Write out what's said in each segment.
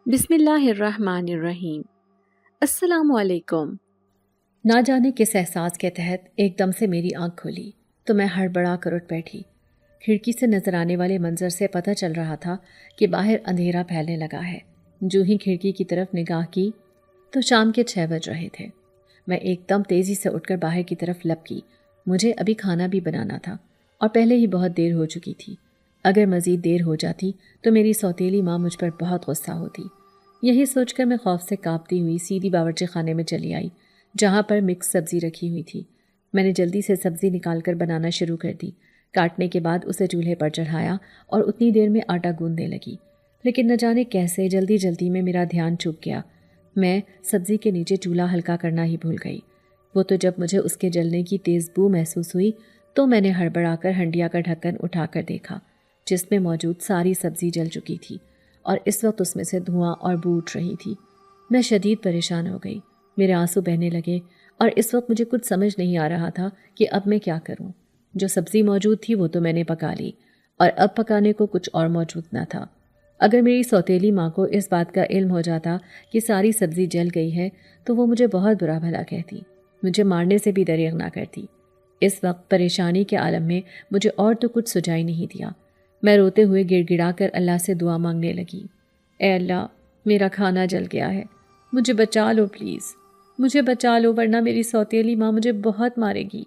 بسم اللہ الرحمن الرحیم۔ السلام علیکم۔ نہ جانے کس احساس کے تحت ایک دم سے میری آنکھ کھلی تو میں ہڑبڑا کر اٹھ بیٹھی۔ کھڑکی سے نظر آنے والے منظر سے پتہ چل رہا تھا کہ باہر اندھیرا پھیلنے لگا ہے۔ جو ہی کھڑکی کی طرف نگاہ کی تو شام کے 6 بج رہے تھے۔ میں ایک دم تیزی سے اٹھ کر باہر کی طرف لپکی۔ مجھے ابھی کھانا بھی بنانا تھا اور پہلے ہی بہت دیر ہو چکی تھی۔ اگر مزید دیر ہو جاتی تو میری سوتیلی ماں مجھ پر بہت غصہ ہوتی۔ یہی سوچ کر میں خوف سے کانپتی ہوئی سیدھی باورچی خانے میں چلی آئی، جہاں پر مکس سبزی رکھی ہوئی تھی۔ میں نے جلدی سے سبزی نکال کر بنانا شروع کر دی۔ کاٹنے کے بعد اسے چولہے پر چڑھایا اور اتنی دیر میں آٹا گوندنے لگی، لیکن نہ جانے کیسے جلدی جلدی میں میرا دھیان چوک گیا۔ میں سبزی کے نیچے چولہا ہلکا کرنا ہی بھول گئی۔ وہ تو جب مجھے اس کے جلنے کی تیز بو محسوس ہوئی تو میں نے ہڑبڑا کر ہنڈیا کا ڈھکن اٹھا کر دیکھا، جس میں موجود ساری سبزی جل چکی تھی اور اس وقت اس میں سے دھواں اور بو اٹھ رہی تھی۔ میں شدید پریشان ہو گئی، میرے آنسو بہنے لگے اور اس وقت مجھے کچھ سمجھ نہیں آ رہا تھا کہ اب میں کیا کروں۔ جو سبزی موجود تھی وہ تو میں نے پکا لی اور اب پکانے کو کچھ اور موجود نہ تھا۔ اگر میری سوتیلی ماں کو اس بات کا علم ہو جاتا کہ ساری سبزی جل گئی ہے تو وہ مجھے بہت برا بھلا کہتی، مجھے مارنے سے بھی دریغ نہ کرتی۔ اس وقت پریشانی کے عالم میں مجھے اور تو کچھ سجائی نہیں دیا۔ میں روتے ہوئے گڑ گڑا کر اللہ سے دعا مانگنے لگی، اے اللہ، میرا کھانا جل گیا ہے، مجھے بچا لو پلیز، مجھے بچا لو ورنہ میری سوتیلی ماں مجھے بہت مارے گی۔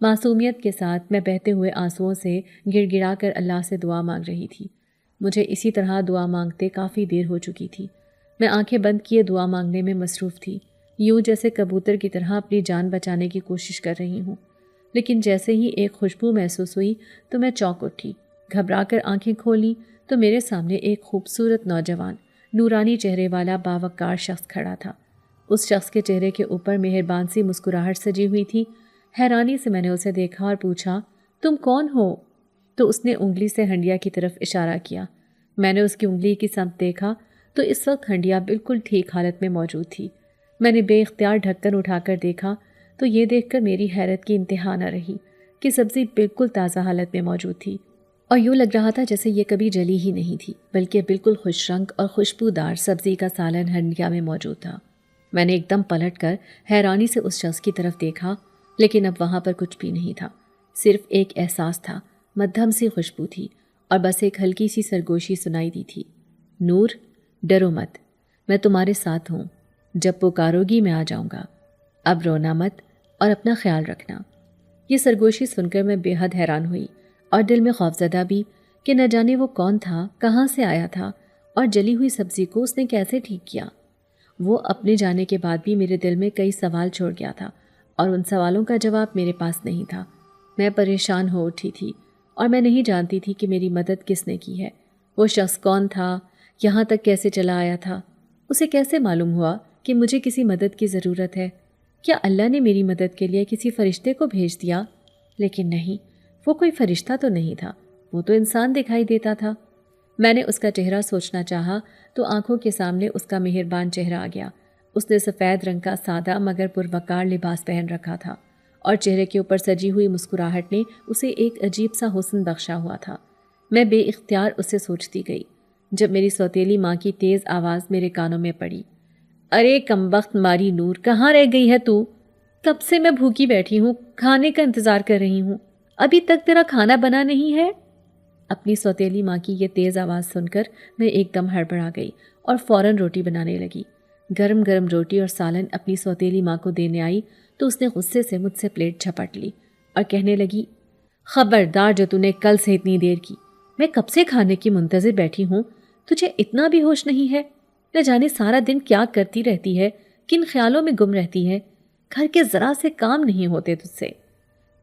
معصومیت کے ساتھ میں بہتے ہوئے آنسوؤں سے گڑ گڑا کر اللہ سے دعا مانگ رہی تھی۔ مجھے اسی طرح دعا مانگتے کافی دیر ہو چکی تھی۔ میں آنکھیں بند کیے دعا مانگنے میں مصروف تھی، یوں جیسے کبوتر کی طرح اپنی جان بچانے کی کوشش کر رہی ہوں۔ لیکن جیسے ہی ایک خوشبو محسوس ہوئی تو میں چونک اٹھی۔ گھبرا کر آنکھیں کھولی تو میرے سامنے ایک خوبصورت نوجوان نورانی چہرے والا باوقار شخص کھڑا تھا۔ اس شخص کے چہرے کے اوپر مہربان سی مسکراہٹ سجی ہوئی تھی۔ حیرانی سے میں نے اسے دیکھا اور پوچھا، تم کون ہو؟ تو اس نے انگلی سے ہنڈیا کی طرف اشارہ کیا۔ میں نے اس کی انگلی کی سمت دیکھا تو اس وقت ہنڈیا بالکل ٹھیک حالت میں موجود تھی۔ میں نے بے اختیار ڈھکن اٹھا کر دیکھا تو یہ دیکھ کر میری حیرت کی انتہا نہ رہی کہ سبزی بالکل تازہ حالت میں موجود تھی اور یوں لگ رہا تھا جیسے یہ کبھی جلی ہی نہیں تھی، بلکہ بالکل خوش رنگ اور خوشبودار سبزی کا سالن ہنڈیا میں موجود تھا۔ میں نے ایک دم پلٹ کر حیرانی سے اس شخص کی طرف دیکھا، لیکن اب وہاں پر کچھ بھی نہیں تھا، صرف ایک احساس تھا، مدھم سی خوشبو تھی اور بس ایک ہلکی سی سرگوشی سنائی دی تھی، نور، ڈرو مت، میں تمہارے ساتھ ہوں، جب پکارو گی میں آ جاؤں گا، اب رونا مت اور اپنا خیال رکھنا۔ یہ سرگوشی سن کر میں بے حد حیران ہوئی اور دل میں خوفزدہ بھی کہ نہ جانے وہ کون تھا، کہاں سے آیا تھا اور جلی ہوئی سبزی کو اس نے کیسے ٹھیک کیا۔ وہ اپنے جانے کے بعد بھی میرے دل میں کئی سوال چھوڑ گیا تھا اور ان سوالوں کا جواب میرے پاس نہیں تھا۔ میں پریشان ہو اٹھی تھی اور میں نہیں جانتی تھی کہ میری مدد کس نے کی ہے۔ وہ شخص کون تھا، یہاں تک کیسے چلا آیا تھا، اسے کیسے معلوم ہوا کہ مجھے کسی مدد کی ضرورت ہے؟ کیا اللہ نے میری مدد کے لیے کسی فرشتے کو بھیج دیا؟ لیکن نہیں، وہ کوئی فرشتہ تو نہیں تھا، وہ تو انسان دکھائی دیتا تھا۔ میں نے اس کا چہرہ سوچنا چاہا تو آنکھوں کے سامنے اس کا مہربان چہرہ آ گیا۔ اس نے سفید رنگ کا سادہ مگر پروقار لباس پہن رکھا تھا اور چہرے کے اوپر سجی ہوئی مسکراہٹ نے اسے ایک عجیب سا حسن بخشا ہوا تھا۔ میں بے اختیار اسے سوچتی گئی جب میری سوتیلی ماں کی تیز آواز میرے کانوں میں پڑی، ارے کمبخت ماری نور، کہاں رہ گئی ہے تو؟ کب سے میں بھوکی بیٹھی ہوں، کھانے کا انتظار کر رہی ہوں، ابھی تک تیرا کھانا بنا نہیں ہے؟ اپنی سوتیلی ماں کی یہ تیز آواز سن کر میں ایک دم ہڑبڑا گئی اور فوراً روٹی بنانے لگی۔ گرم گرم روٹی اور سالن اپنی سوتیلی ماں کو دینے آئی تو اس نے غصے سے مجھ سے پلیٹ جھپٹ لی اور کہنے لگی، خبردار جو تو نے کل سے اتنی دیر کی، میں کب سے کھانے کی منتظر بیٹھی ہوں، تجھے اتنا بھی ہوش نہیں ہے؟ نہ جانے سارا دن کیا کرتی رہتی ہے، کن خیالوں میں گم رہتی ہے، گھر کے ذرا سے کام نہیں ہوتے تجھ سے۔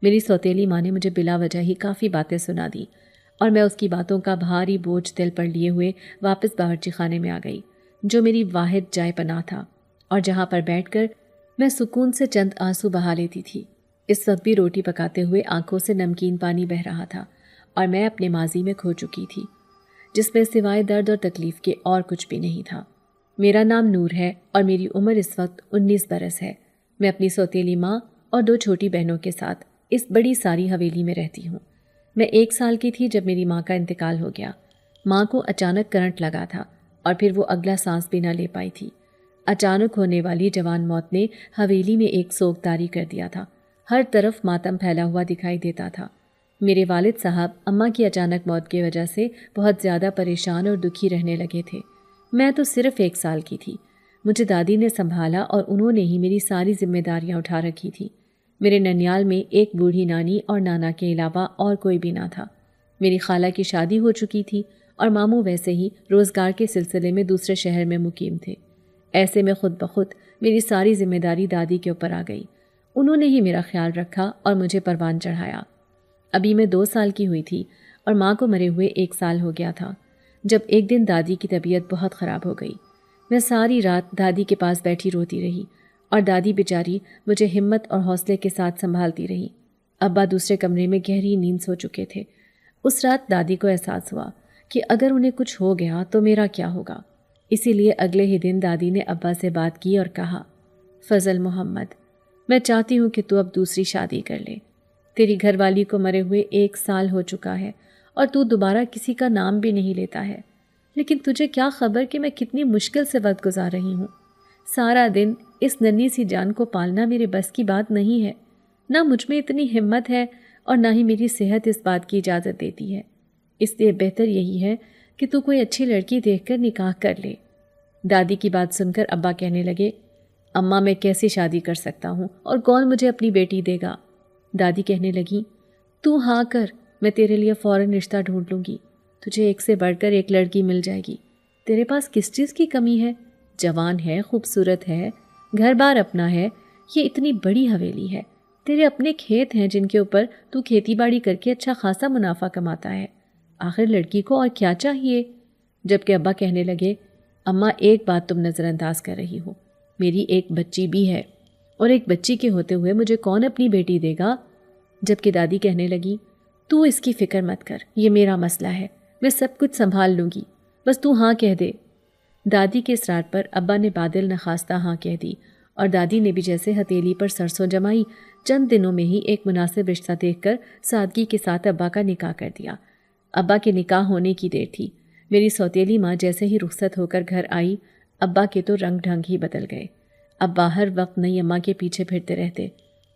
میری سوتیلی ماں نے مجھے بلا وجہ ہی کافی باتیں سنا دی اور میں اس کی باتوں کا بھاری بوجھ دل پر لیے ہوئے واپس باورچی خانے میں آ گئی، جو میری واحد جائے پناہ تھا اور جہاں پر بیٹھ کر میں سکون سے چند آنسو بہا لیتی تھی۔ اس وقت بھی روٹی پکاتے ہوئے آنکھوں سے نمکین پانی بہہ رہا تھا اور میں اپنے ماضی میں کھو چکی تھی، جس میں سوائے درد اور تکلیف کے اور کچھ بھی نہیں تھا۔ میرا نام نور ہے اور میری عمر اس وقت 19 برس ہے۔ میں اپنی سوتیلی ماں اور 2 چھوٹی بہنوں کے ساتھ اس بڑی ساری حویلی میں رہتی ہوں۔ میں 1 سال کی تھی جب میری ماں کا انتقال ہو گیا۔ ماں کو اچانک کرنٹ لگا تھا اور پھر وہ اگلا سانس بھی نہ لے پائی تھی۔ اچانک ہونے والی جوان موت نے حویلی میں ایک سوگداری کر دیا تھا۔ ہر طرف ماتم پھیلا ہوا دکھائی دیتا تھا۔ میرے والد صاحب اماں کی اچانک موت کی وجہ سے بہت زیادہ پریشان اور دکھی رہنے لگے تھے۔ میں تو صرف 1 سال کی تھی۔ مجھے دادی نے سنبھالا اور انہوں نے ہی میری ساری ذمہ داریاں اٹھا رکھی تھی۔ میرے ننیال میں ایک بوڑھی نانی اور نانا کے علاوہ اور کوئی بھی نہ تھا۔ میری خالہ کی شادی ہو چکی تھی اور ماموں ویسے ہی روزگار کے سلسلے میں دوسرے شہر میں مقیم تھے۔ ایسے میں خود بخود میری ساری ذمہ داری دادی کے اوپر آ گئی۔ انہوں نے ہی میرا خیال رکھا اور مجھے پروان چڑھایا۔ ابھی میں 2 سال کی ہوئی تھی اور ماں کو مرے ہوئے 1 سال ہو گیا تھا، جب ایک دن دادی کی طبیعت بہت خراب ہو گئی۔ میں ساری رات دادی کے پاس بیٹھی روتی رہی اور دادی بیچاری مجھے ہمت اور حوصلے کے ساتھ سنبھالتی رہی۔ ابا دوسرے کمرے میں گہری نیند سو چکے تھے۔ اس رات دادی کو احساس ہوا کہ اگر انہیں کچھ ہو گیا تو میرا کیا ہوگا۔ اسی لیے اگلے ہی دن دادی نے ابا سے بات کی اور کہا، فضل محمد، میں چاہتی ہوں کہ تو اب دوسری شادی کر لے۔ تیری گھر والی کو مرے ہوئے 1 سال ہو چکا ہے اور تو دوبارہ کسی کا نام بھی نہیں لیتا ہے، لیکن تجھے کیا خبر کہ میں کتنی مشکل سے وقت گزار رہی ہوں۔ سارا دن اس ننھی سی جان کو پالنا میرے بس کی بات نہیں ہے۔ نہ مجھ میں اتنی ہمت ہے اور نہ ہی میری صحت اس بات کی اجازت دیتی ہے۔ اس لیے بہتر یہی ہے کہ تو کوئی اچھی لڑکی دیکھ کر نکاح کر لے۔ دادی کی بات سن کر ابا کہنے لگے، اماں میں کیسی شادی کر سکتا ہوں اور کون مجھے اپنی بیٹی دے گا؟ دادی کہنے لگیں، تو ہاں کر، میں تیرے لیے فوراً رشتہ ڈھونڈ لوں گی۔ تجھے ایک سے بڑھ کر ایک لڑکی مل جائے گی۔ تیرے پاس کس چیز کی کمی ہے؟ جوان ہے، خوبصورت ہے، گھر بار اپنا ہے، یہ اتنی بڑی حویلی ہے، تیرے اپنے کھیت ہیں جن کے اوپر تو کھیتی باڑی کر کے اچھا خاصا منافع کماتا ہے۔ آخر لڑکی کو اور کیا چاہیے؟ جبکہ ابا کہنے لگے، اماں ایک بات تم نظر انداز کر رہی ہو، میری ایک بچی بھی ہے اور ایک بچی کے ہوتے ہوئے مجھے کون اپنی بیٹی دے گا؟ جبکہ دادی کہنے لگی، تو اس کی فکر مت کر، یہ میرا مسئلہ ہے، میں سب کچھ سنبھال لوں گی، بس تو ہاں کہہ دے۔ دادی کے اصرار پر ابا نے بادل نخواستہ ہاں کہہ دی اور دادی نے بھی جیسے ہتیلی پر سرسوں جمائی، چند دنوں میں ہی ایک مناسب رشتہ دیکھ کر سادگی کے ساتھ ابا کا نکاح کر دیا۔ ابا کے نکاح ہونے کی دیر تھی۔ میری سوتیلی ماں جیسے ہی رخصت ہو کر گھر آئی، ابا کے تو رنگ ڈھنگ ہی بدل گئے۔ ابا ہر وقت نئی اماں کے پیچھے پھرتے رہتے۔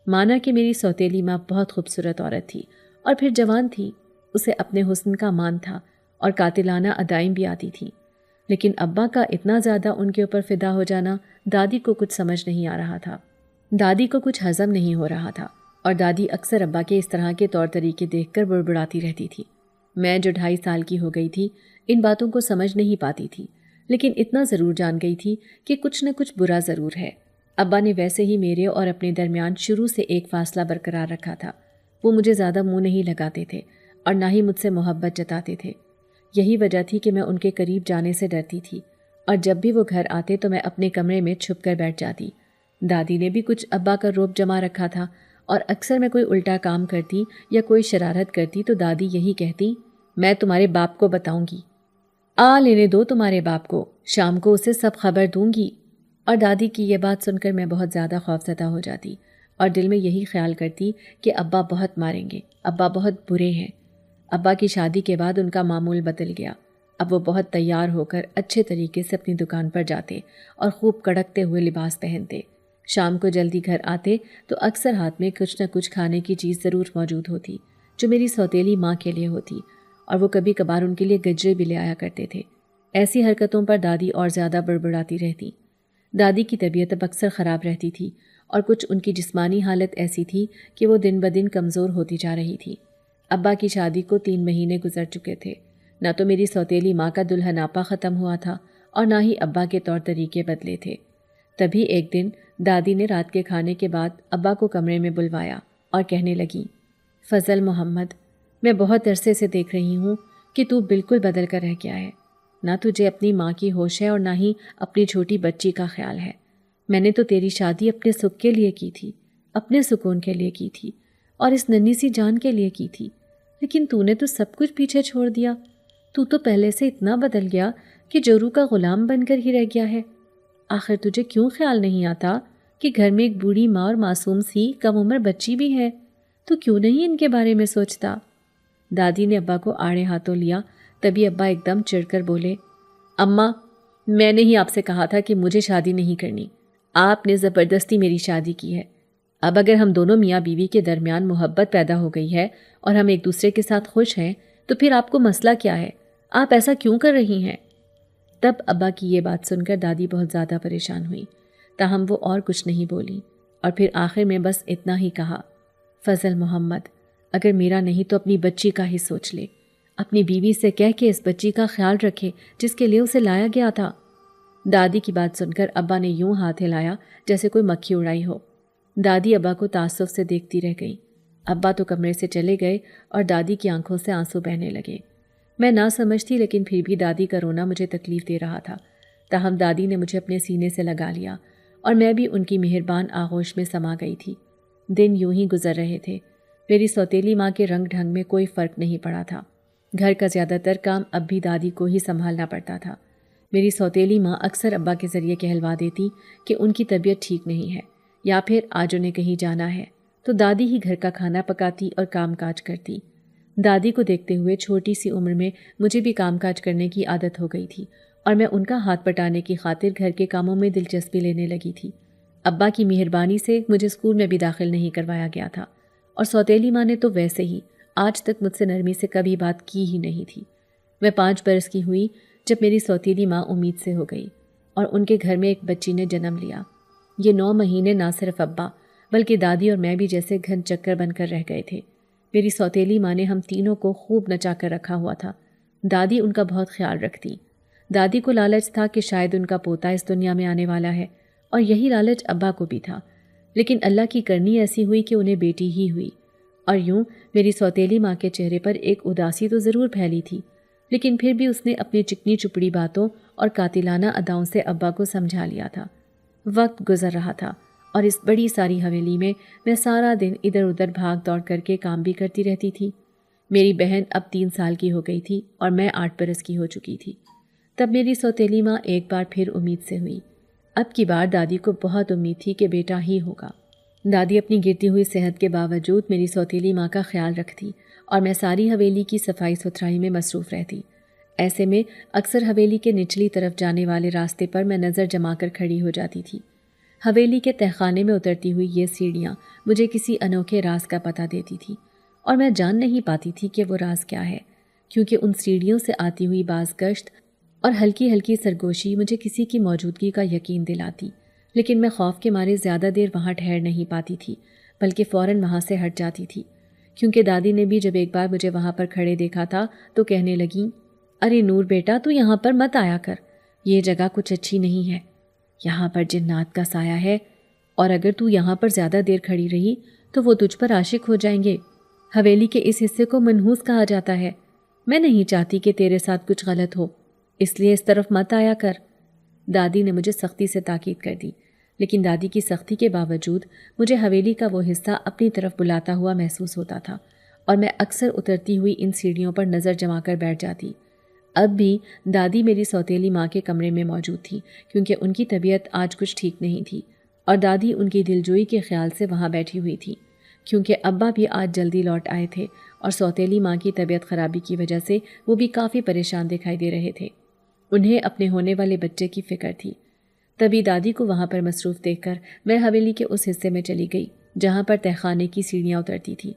مانا کہ میری سوتیلی ماں بہت خوبصورت عورت تھی اور پھر جوان تھی، اسے اپنے حسن کا مان تھا اور قاتلانہ ادائیں بھی آتی تھیں، لیکن ابا کا اتنا زیادہ ان کے اوپر فدا ہو جانا دادی کو کچھ سمجھ نہیں آ رہا تھا۔ دادی کو کچھ ہضم نہیں ہو رہا تھا اور دادی اکثر ابا کے اس طرح کے طور طریقے دیکھ کر بڑبڑاتی رہتی تھی۔ میں جو 2.5 سال کی ہو گئی تھی ان باتوں کو سمجھ نہیں پاتی تھی، لیکن اتنا ضرور جان گئی تھی کہ کچھ نہ کچھ برا ضرور ہے۔ ابا نے ویسے ہی میرے اور اپنے درمیان شروع سے ایک فاصلہ برقرار رکھا تھا۔ وہ مجھے زیادہ منہ نہیں لگاتے تھے اور نہ ہی مجھ سے محبت جتاتے تھے۔ یہی وجہ تھی کہ میں ان کے قریب جانے سے ڈرتی تھی اور جب بھی وہ گھر آتے تو میں اپنے کمرے میں چھپ کر بیٹھ جاتی۔ دادی نے بھی کچھ ابا کا روب جما رکھا تھا اور اکثر میں کوئی الٹا کام کرتی یا کوئی شرارت کرتی تو دادی یہی کہتی، میں تمہارے باپ کو بتاؤں گی، آ لینے دو تمہارے باپ کو، شام کو اسے سب خبر دوں گی۔ اور دادی کی یہ بات سن کر میں بہت زیادہ خوفزدہ ہو جاتی اور دل میں یہی خیال کرتی کہ ابا بہت ماریں گے، ابا بہت برے ہیں۔ ابا کی شادی کے بعد ان کا معمول بدل گیا۔ اب وہ بہت تیار ہو کر اچھے طریقے سے اپنی دکان پر جاتے اور خوب کڑکتے ہوئے لباس پہنتے۔ شام کو جلدی گھر آتے تو اکثر ہاتھ میں کچھ نہ کچھ کھانے کی چیز ضرور موجود ہوتی جو میری سوتیلی ماں کے لیے ہوتی، اور وہ کبھی کبھار ان کے لیے گجرے بھی لے آیا کرتے تھے۔ ایسی حرکتوں پر دادی اور زیادہ بڑبڑاتی رہتی۔ دادی کی طبیعت اب اکثر خراب رہتی تھی اور کچھ ان کی جسمانی حالت ایسی تھی کہ وہ دن بدن کمزور ہوتی جا رہی تھی۔ ابا کی شادی کو 3 مہینے گزر چکے تھے۔ نہ تو میری سوتیلی ماں کا دلہناپا ختم ہوا تھا اور نہ ہی ابا کے طور طریقے بدلے تھے۔ تبھی ایک دن دادی نے رات کے کھانے کے بعد ابا کو کمرے میں بلوایا اور کہنے لگی، فضل محمد، میں بہت عرصے سے دیکھ رہی ہوں کہ تو بالکل بدل کر رہ گیا ہے۔ نہ تجھے اپنی ماں کی ہوش ہے اور نہ ہی اپنی چھوٹی بچی کا خیال ہے۔ میں نے تو تیری شادی اپنے سکھ کے لیے کی تھی، اپنے سکون کے لیے کی تھی اور اس ننھی سی جان کے لیے کی تھی، لیکن تو نے تو سب کچھ پیچھے چھوڑ دیا۔ تو پہلے سے اتنا بدل گیا کہ جورو کا غلام بن کر ہی رہ گیا ہے۔ آخر تجھے کیوں خیال نہیں آتا کہ گھر میں ایک بوڑھی ماں اور معصوم سی کم عمر بچی بھی ہے؟ تو کیوں نہیں ان کے بارے میں سوچتا؟ دادی نے ابا کو آڑے ہاتھوں لیا۔ تبھی ابا ایک دم چڑھ کر بولے، اماں میں نے ہی آپ سے کہا تھا کہ مجھے شادی نہیں کرنی، آپ نے زبردستی میری شادی کی ہے۔ اب اگر ہم دونوں میاں بیوی کے درمیان محبت پیدا ہو گئی ہے اور ہم ایک دوسرے کے ساتھ خوش ہیں تو پھر آپ کو مسئلہ کیا ہے؟ آپ ایسا کیوں کر رہی ہیں؟ تب ابا کی یہ بات سن کر دادی بہت زیادہ پریشان ہوئی، تاہم وہ اور کچھ نہیں بولی اور پھر آخر میں بس اتنا ہی کہا، فضل محمد، اگر میرا نہیں تو اپنی بچی کا ہی سوچ لے، اپنی بیوی سے کہہ کے اس بچی کا خیال رکھے جس کے لیے اسے لایا گیا تھا۔ دادی کی بات سن کر ابا نے یوں ہاتھ ہلایا جیسے کوئی مکھی اڑائی ہو۔ دادی ابا کو تعصب سے دیکھتی رہ گئی۔ ابا تو کمرے سے چلے گئے اور دادی کی آنکھوں سے آنسو بہنے لگے۔ میں نہ سمجھتی لیکن پھر بھی دادی کا رونا مجھے تکلیف دے رہا تھا، تاہم دادی نے مجھے اپنے سینے سے لگا لیا اور میں بھی ان کی مہربان آغوش میں سما گئی تھی۔ دن یوں ہی گزر رہے تھے۔ میری سوتیلی ماں کے رنگ ڈھنگ میں کوئی فرق نہیں پڑا تھا۔ گھر کا زیادہ تر کام اب بھی دادی کو ہی سنبھالنا پڑتا تھا۔ میری سوتیلی ماں اکثر ابا کے ذریعے کہلوا دیتی کہ ان کی طبیعت ٹھیک نہیں ہے یا پھر آج انہیں کہیں جانا ہے، تو دادی ہی گھر کا کھانا پکاتی اور کام کاج کرتی۔ دادی کو دیکھتے ہوئے چھوٹی سی عمر میں مجھے بھی کام کاج کرنے کی عادت ہو گئی تھی اور میں ان کا ہاتھ پٹانے کی خاطر گھر کے کاموں میں دلچسپی لینے لگی تھی۔ ابا کی مہربانی سے مجھے اسکول میں بھی داخل نہیں کروایا گیا تھا اور سوتیلی ماں نے تو ویسے ہی آج تک مجھ سے نرمی سے کبھی بات کی ہی نہیں تھی۔ میں 5 برس کی ہوئی جب میری سوتیلی ماں امید سے ہو گئی اور ان کے گھر میں ایک بچی نے جنم لیا۔ یہ 9 مہینے نہ صرف ابا بلکہ دادی اور میں بھی جیسے گھن چکر بن کر رہ گئے تھے۔ میری سوتیلی ماں نے ہم تینوں کو خوب نچا کر رکھا ہوا تھا۔ دادی ان کا بہت خیال رکھتی۔ دادی کو لالچ تھا کہ شاید ان کا پوتا اس دنیا میں آنے والا ہے، اور یہی لالچ ابا کو بھی تھا، لیکن اللہ کی کرنی ایسی ہوئی کہ انہیں بیٹی ہی ہوئی۔ اور یوں میری سوتیلی ماں کے چہرے پر ایک اداسی تو ضرور پھیلی تھی، لیکن پھر بھی اس نے اپنی چکنی چپڑی باتوں اور قاتلانہ اداؤں سے ابا کو سمجھا لیا تھا۔ وقت گزر رہا تھا اور اس بڑی ساری حویلی میں سارا دن ادھر ادھر بھاگ دوڑ کر کے کام بھی کرتی رہتی تھی۔ میری بہن اب 3 سال کی ہو گئی تھی اور میں 8 برس کی ہو چکی تھی۔ تب میری سوتیلی ماں ایک بار پھر امید سے ہوئی۔ اب کی بار دادی کو بہت امید تھی کہ بیٹا ہی ہوگا۔ دادی اپنی گرتی ہوئی صحت کے باوجود میری سوتیلی ماں کا خیال رکھتی اور میں ساری حویلی کی صفائی ستھرائی میں مصروف رہتی۔ ایسے میں اکثر حویلی کے نچلی طرف جانے والے راستے پر میں نظر جما کر کھڑی ہو جاتی تھی۔ حویلی کے تہخانے میں اترتی ہوئی یہ سیڑھیاں مجھے کسی انوکھے راز کا پتہ دیتی تھی، اور میں جان نہیں پاتی تھی کہ وہ راز کیا ہے، کیونکہ ان سیڑھیوں سے آتی ہوئی باز گشت اور ہلکی ہلکی سرگوشی مجھے کسی کی موجودگی کا یقین دلاتی، لیکن میں خوف کے مارے زیادہ دیر وہاں ٹھہر نہیں پاتی تھی، بلکہ فوراً وہاں سے ہٹ جاتی تھی، کیونکہ دادی نے بھی جب ایک بار مجھے وہاں پر کھڑے دیکھا تھا تو کہنے لگیں، ارے نور بیٹا، تو یہاں پر مت آیا کر، یہ جگہ کچھ اچھی نہیں ہے، یہاں پر جنات کا سایہ ہے، اور اگر تو یہاں پر زیادہ دیر کھڑی رہی تو وہ تجھ پر عاشق ہو جائیں گے۔ حویلی کے اس حصے کو منحوس کہا جاتا ہے۔ میں نہیں چاہتی کہ تیرے ساتھ کچھ غلط ہو، اس لیے اس طرف مت آیا کر۔ دادی نے مجھے سختی سے تاکید کر دی، لیکن دادی کی سختی کے باوجود مجھے حویلی کا وہ حصہ اپنی طرف بلاتا ہوا محسوس ہوتا تھا، اور میں اکثر اترتی ہوئی ان سیڑھیوں پر نظر جما کر بیٹھ جاتی۔ اب بھی دادی میری سوتیلی ماں کے کمرے میں موجود تھی، کیونکہ ان کی طبیعت آج کچھ ٹھیک نہیں تھی، اور دادی ان کی دلجوئی کے خیال سے وہاں بیٹھی ہوئی تھی، کیونکہ ابا بھی آج جلدی لوٹ آئے تھے اور سوتیلی ماں کی طبیعت خرابی کی وجہ سے وہ بھی کافی پریشان دکھائی دے رہے تھے۔ انہیں اپنے ہونے والے بچے کی فکر تھی۔ تبھی دادی کو وہاں پر مصروف دیکھ کر میں حویلی کے اس حصے میں چلی گئی جہاں پر تہخانے کی سیڑھیاں اترتی تھی۔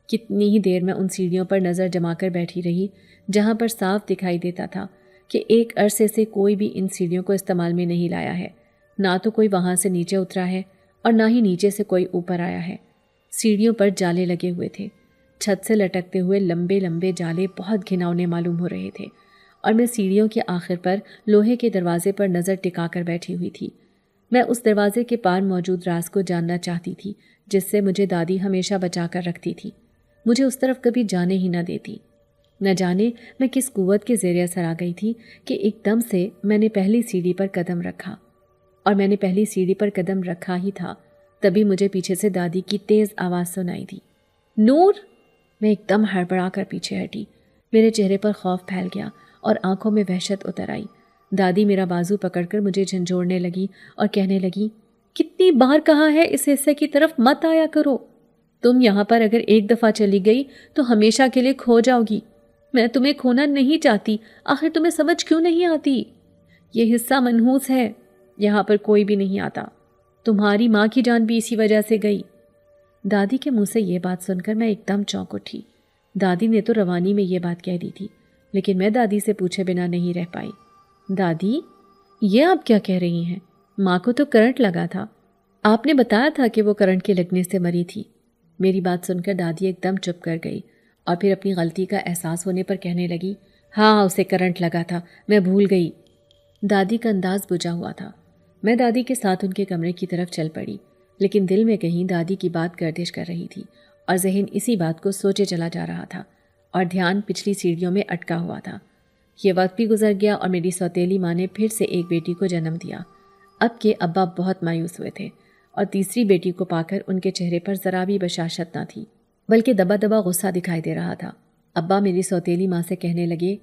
کتنی ہی دیر میں ان سیڑھیوں پر نظر جما کر بیٹھی رہی، جہاں پر صاف دکھائی دیتا تھا کہ ایک عرصے سے کوئی بھی ان سیڑھیوں کو استعمال میں نہیں لایا ہے، نہ تو کوئی وہاں سے نیچے اترا ہے اور نہ ہی نیچے سے کوئی اوپر آیا ہے۔ سیڑھیوں پر جالے لگے ہوئے تھے، چھت سے لٹکتے ہوئے لمبے لمبے جالے بہت گھناؤنے معلوم ہو رہے تھے، اور میں سیڑھیوں کے آخر پر لوہے کے دروازے پر نظر ٹکا کر بیٹھی ہوئی تھی۔ میں اس دروازے کے پار موجود راز کو جاننا چاہتی تھی جس سے مجھے دادی ہمیشہ بچا کر رکھتی تھی، مجھے اس طرف کبھی جانے ہی نہ دیتی۔ نہ جانے میں کس قوت کے زیر اثر آ گئی تھی کہ ایک دم سے میں نے پہلی سیڑھی پر قدم رکھا، اور میں نے پہلی سیڑھی پر قدم رکھا ہی تھا تبھی مجھے پیچھے سے دادی کی تیز آواز سنائی دی، نور! میں ایک دم ہڑبڑا کر پیچھے ہٹی، میرے چہرے پر خوف پھیل گیا اور آنکھوں میں وحشت اتر آئی۔ دادی میرا بازو پکڑ کر مجھے جھنجھوڑنے لگی اور کہنے لگی، کتنی بار کہا ہے اس حصے کی طرف مت آیا کرو، تم یہاں پر اگر ایک دفعہ چلی گئی تو ہمیشہ کے لیے کھو جاؤ گی، میں تمہیں کھونا نہیں چاہتی، آخر تمہیں سمجھ کیوں نہیں آتی؟ یہ حصہ منحوس ہے، یہاں پر کوئی بھی نہیں آتا، تمہاری ماں کی جان بھی اسی وجہ سے گئی۔ دادی کے منہ سے یہ بات سن کر میں ایک دم چونک اٹھی۔ دادی نے تو روانی میں یہ بات کہہ دی تھی، لیکن میں دادی سے پوچھے بنا نہیں رہ پائی۔ دادی، یہ آپ کیا کہہ رہی ہیں؟ ماں کو تو کرنٹ لگا تھا، آپ نے بتایا تھا کہ وہ کرنٹ کے لگنے سے مری تھی۔ میری بات سن کر دادی ایک دم چپ کر گئی اور پھر اپنی غلطی کا احساس ہونے پر کہنے لگی، ہاں اسے کرنٹ لگا تھا، میں بھول گئی۔ دادی کا انداز بجھا ہوا تھا۔ میں دادی کے ساتھ ان کے کمرے کی طرف چل پڑی، لیکن دل میں کہیں دادی کی بات گردش کر رہی تھی اور ذہن اسی بات کو سوچے چلا جا رہا تھا اور دھیان پچھلی سیڑھیوں میں اٹکا ہوا تھا۔ یہ وقت بھی گزر گیا اور میری سوتیلی ماں نے پھر سے ایک بیٹی کو جنم دیا۔ اب کے ابا بہت مایوس ہوئے تھے اور تیسری بیٹی کو پا کر ان کے چہرے پر ذرا بھی بشاشت نہ تھی، بلکہ دبا دبا غصہ دکھائی دے رہا تھا۔ ابا میری سوتیلی ماں سے کہنے لگے،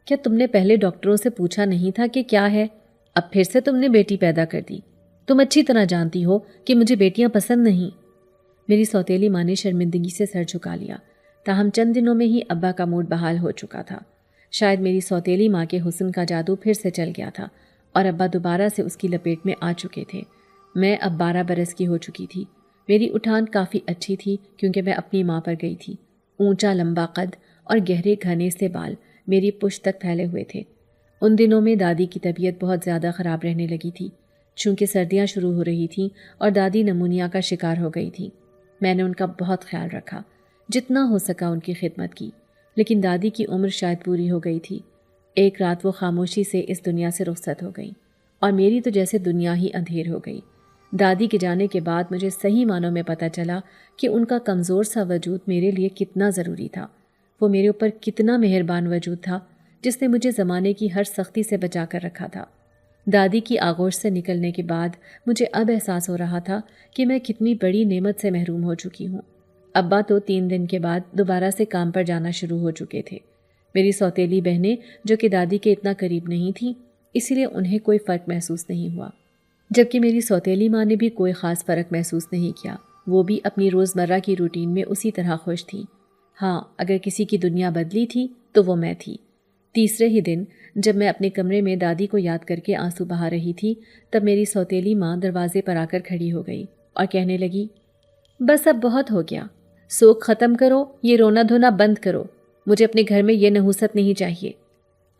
کیا تم نے پہلے ڈاکٹروں سے پوچھا نہیں تھا کہ کیا ہے؟ اب پھر سے تم نے بیٹی پیدا کر دی۔ تم اچھی طرح جانتی ہو کہ مجھے بیٹیاں پسند نہیں۔ میری سوتیلی ماں نے شرمندگی سے سر جھکا لیا۔ تاہم چند دنوں میں ہی ابا کا موڈ بحال ہو چکا تھا۔ شاید میری سوتیلی ماں کے حسن کا جادو پھر سے چل گیا تھا اور ابا دوبارہ سے اس کی لپیٹ میں آ چکے تھے۔ میں اب 12 برس کی ہو چکی تھی۔ میری اٹھان کافی اچھی تھی کیونکہ میں اپنی ماں پر گئی تھی۔ اونچا لمبا قد اور گہرے گھنے سے بال میری پشت تک پھیلے ہوئے تھے۔ ان دنوں میں دادی کی طبیعت بہت زیادہ خراب رہنے لگی تھی، چونکہ سردیاں شروع ہو رہی تھیں اور دادی نمونیا کا شکار ہو گئی تھی۔ میں نے ان کا بہت خیال رکھا، جتنا ہو سکا ان کی خدمت کی، لیکن دادی کی عمر شاید پوری ہو گئی تھی۔ ایک رات وہ خاموشی سے اس دنیا سے رخصت ہو گئی اور میری تو جیسے دنیا ہی اندھیر ہو گئی۔ دادی کے جانے کے بعد مجھے صحیح معنوں میں پتہ چلا کہ ان کا کمزور سا وجود میرے لیے کتنا ضروری تھا۔ وہ میرے اوپر کتنا مہربان وجود تھا جس نے مجھے زمانے کی ہر سختی سے بچا کر رکھا تھا۔ دادی کی آغوش سے نکلنے کے بعد مجھے اب احساس ہو رہا تھا کہ میں کتنی بڑی نعمت سے محروم ہو چکی ہوں۔ ابا تو 3 دن کے بعد دوبارہ سے کام پر جانا شروع ہو چکے تھے۔ میری سوتیلی بہنیں جو کہ دادی کے اتنا قریب نہیں تھیں، اسی لیے انہیں کوئی فرق محسوس نہیں ہوا، جبکہ میری سوتیلی ماں نے بھی کوئی خاص فرق محسوس نہیں کیا۔ وہ بھی اپنی روزمرہ کی روٹین میں اسی طرح خوش تھی۔ ہاں، اگر کسی کی دنیا بدلی تھی تو وہ میں تھی۔ تیسرے ہی دن جب میں اپنے کمرے میں دادی کو یاد کر کے آنسو بہا رہی تھی، تب میری سوتیلی ماں دروازے پر آ کر کھڑی ہو گئی اور کہنے لگی، بس اب بہت ہو گیا، سوگ ختم کرو، یہ رونا دھونا بند کرو، مجھے اپنے گھر میں یہ نحوست نہیں چاہیے۔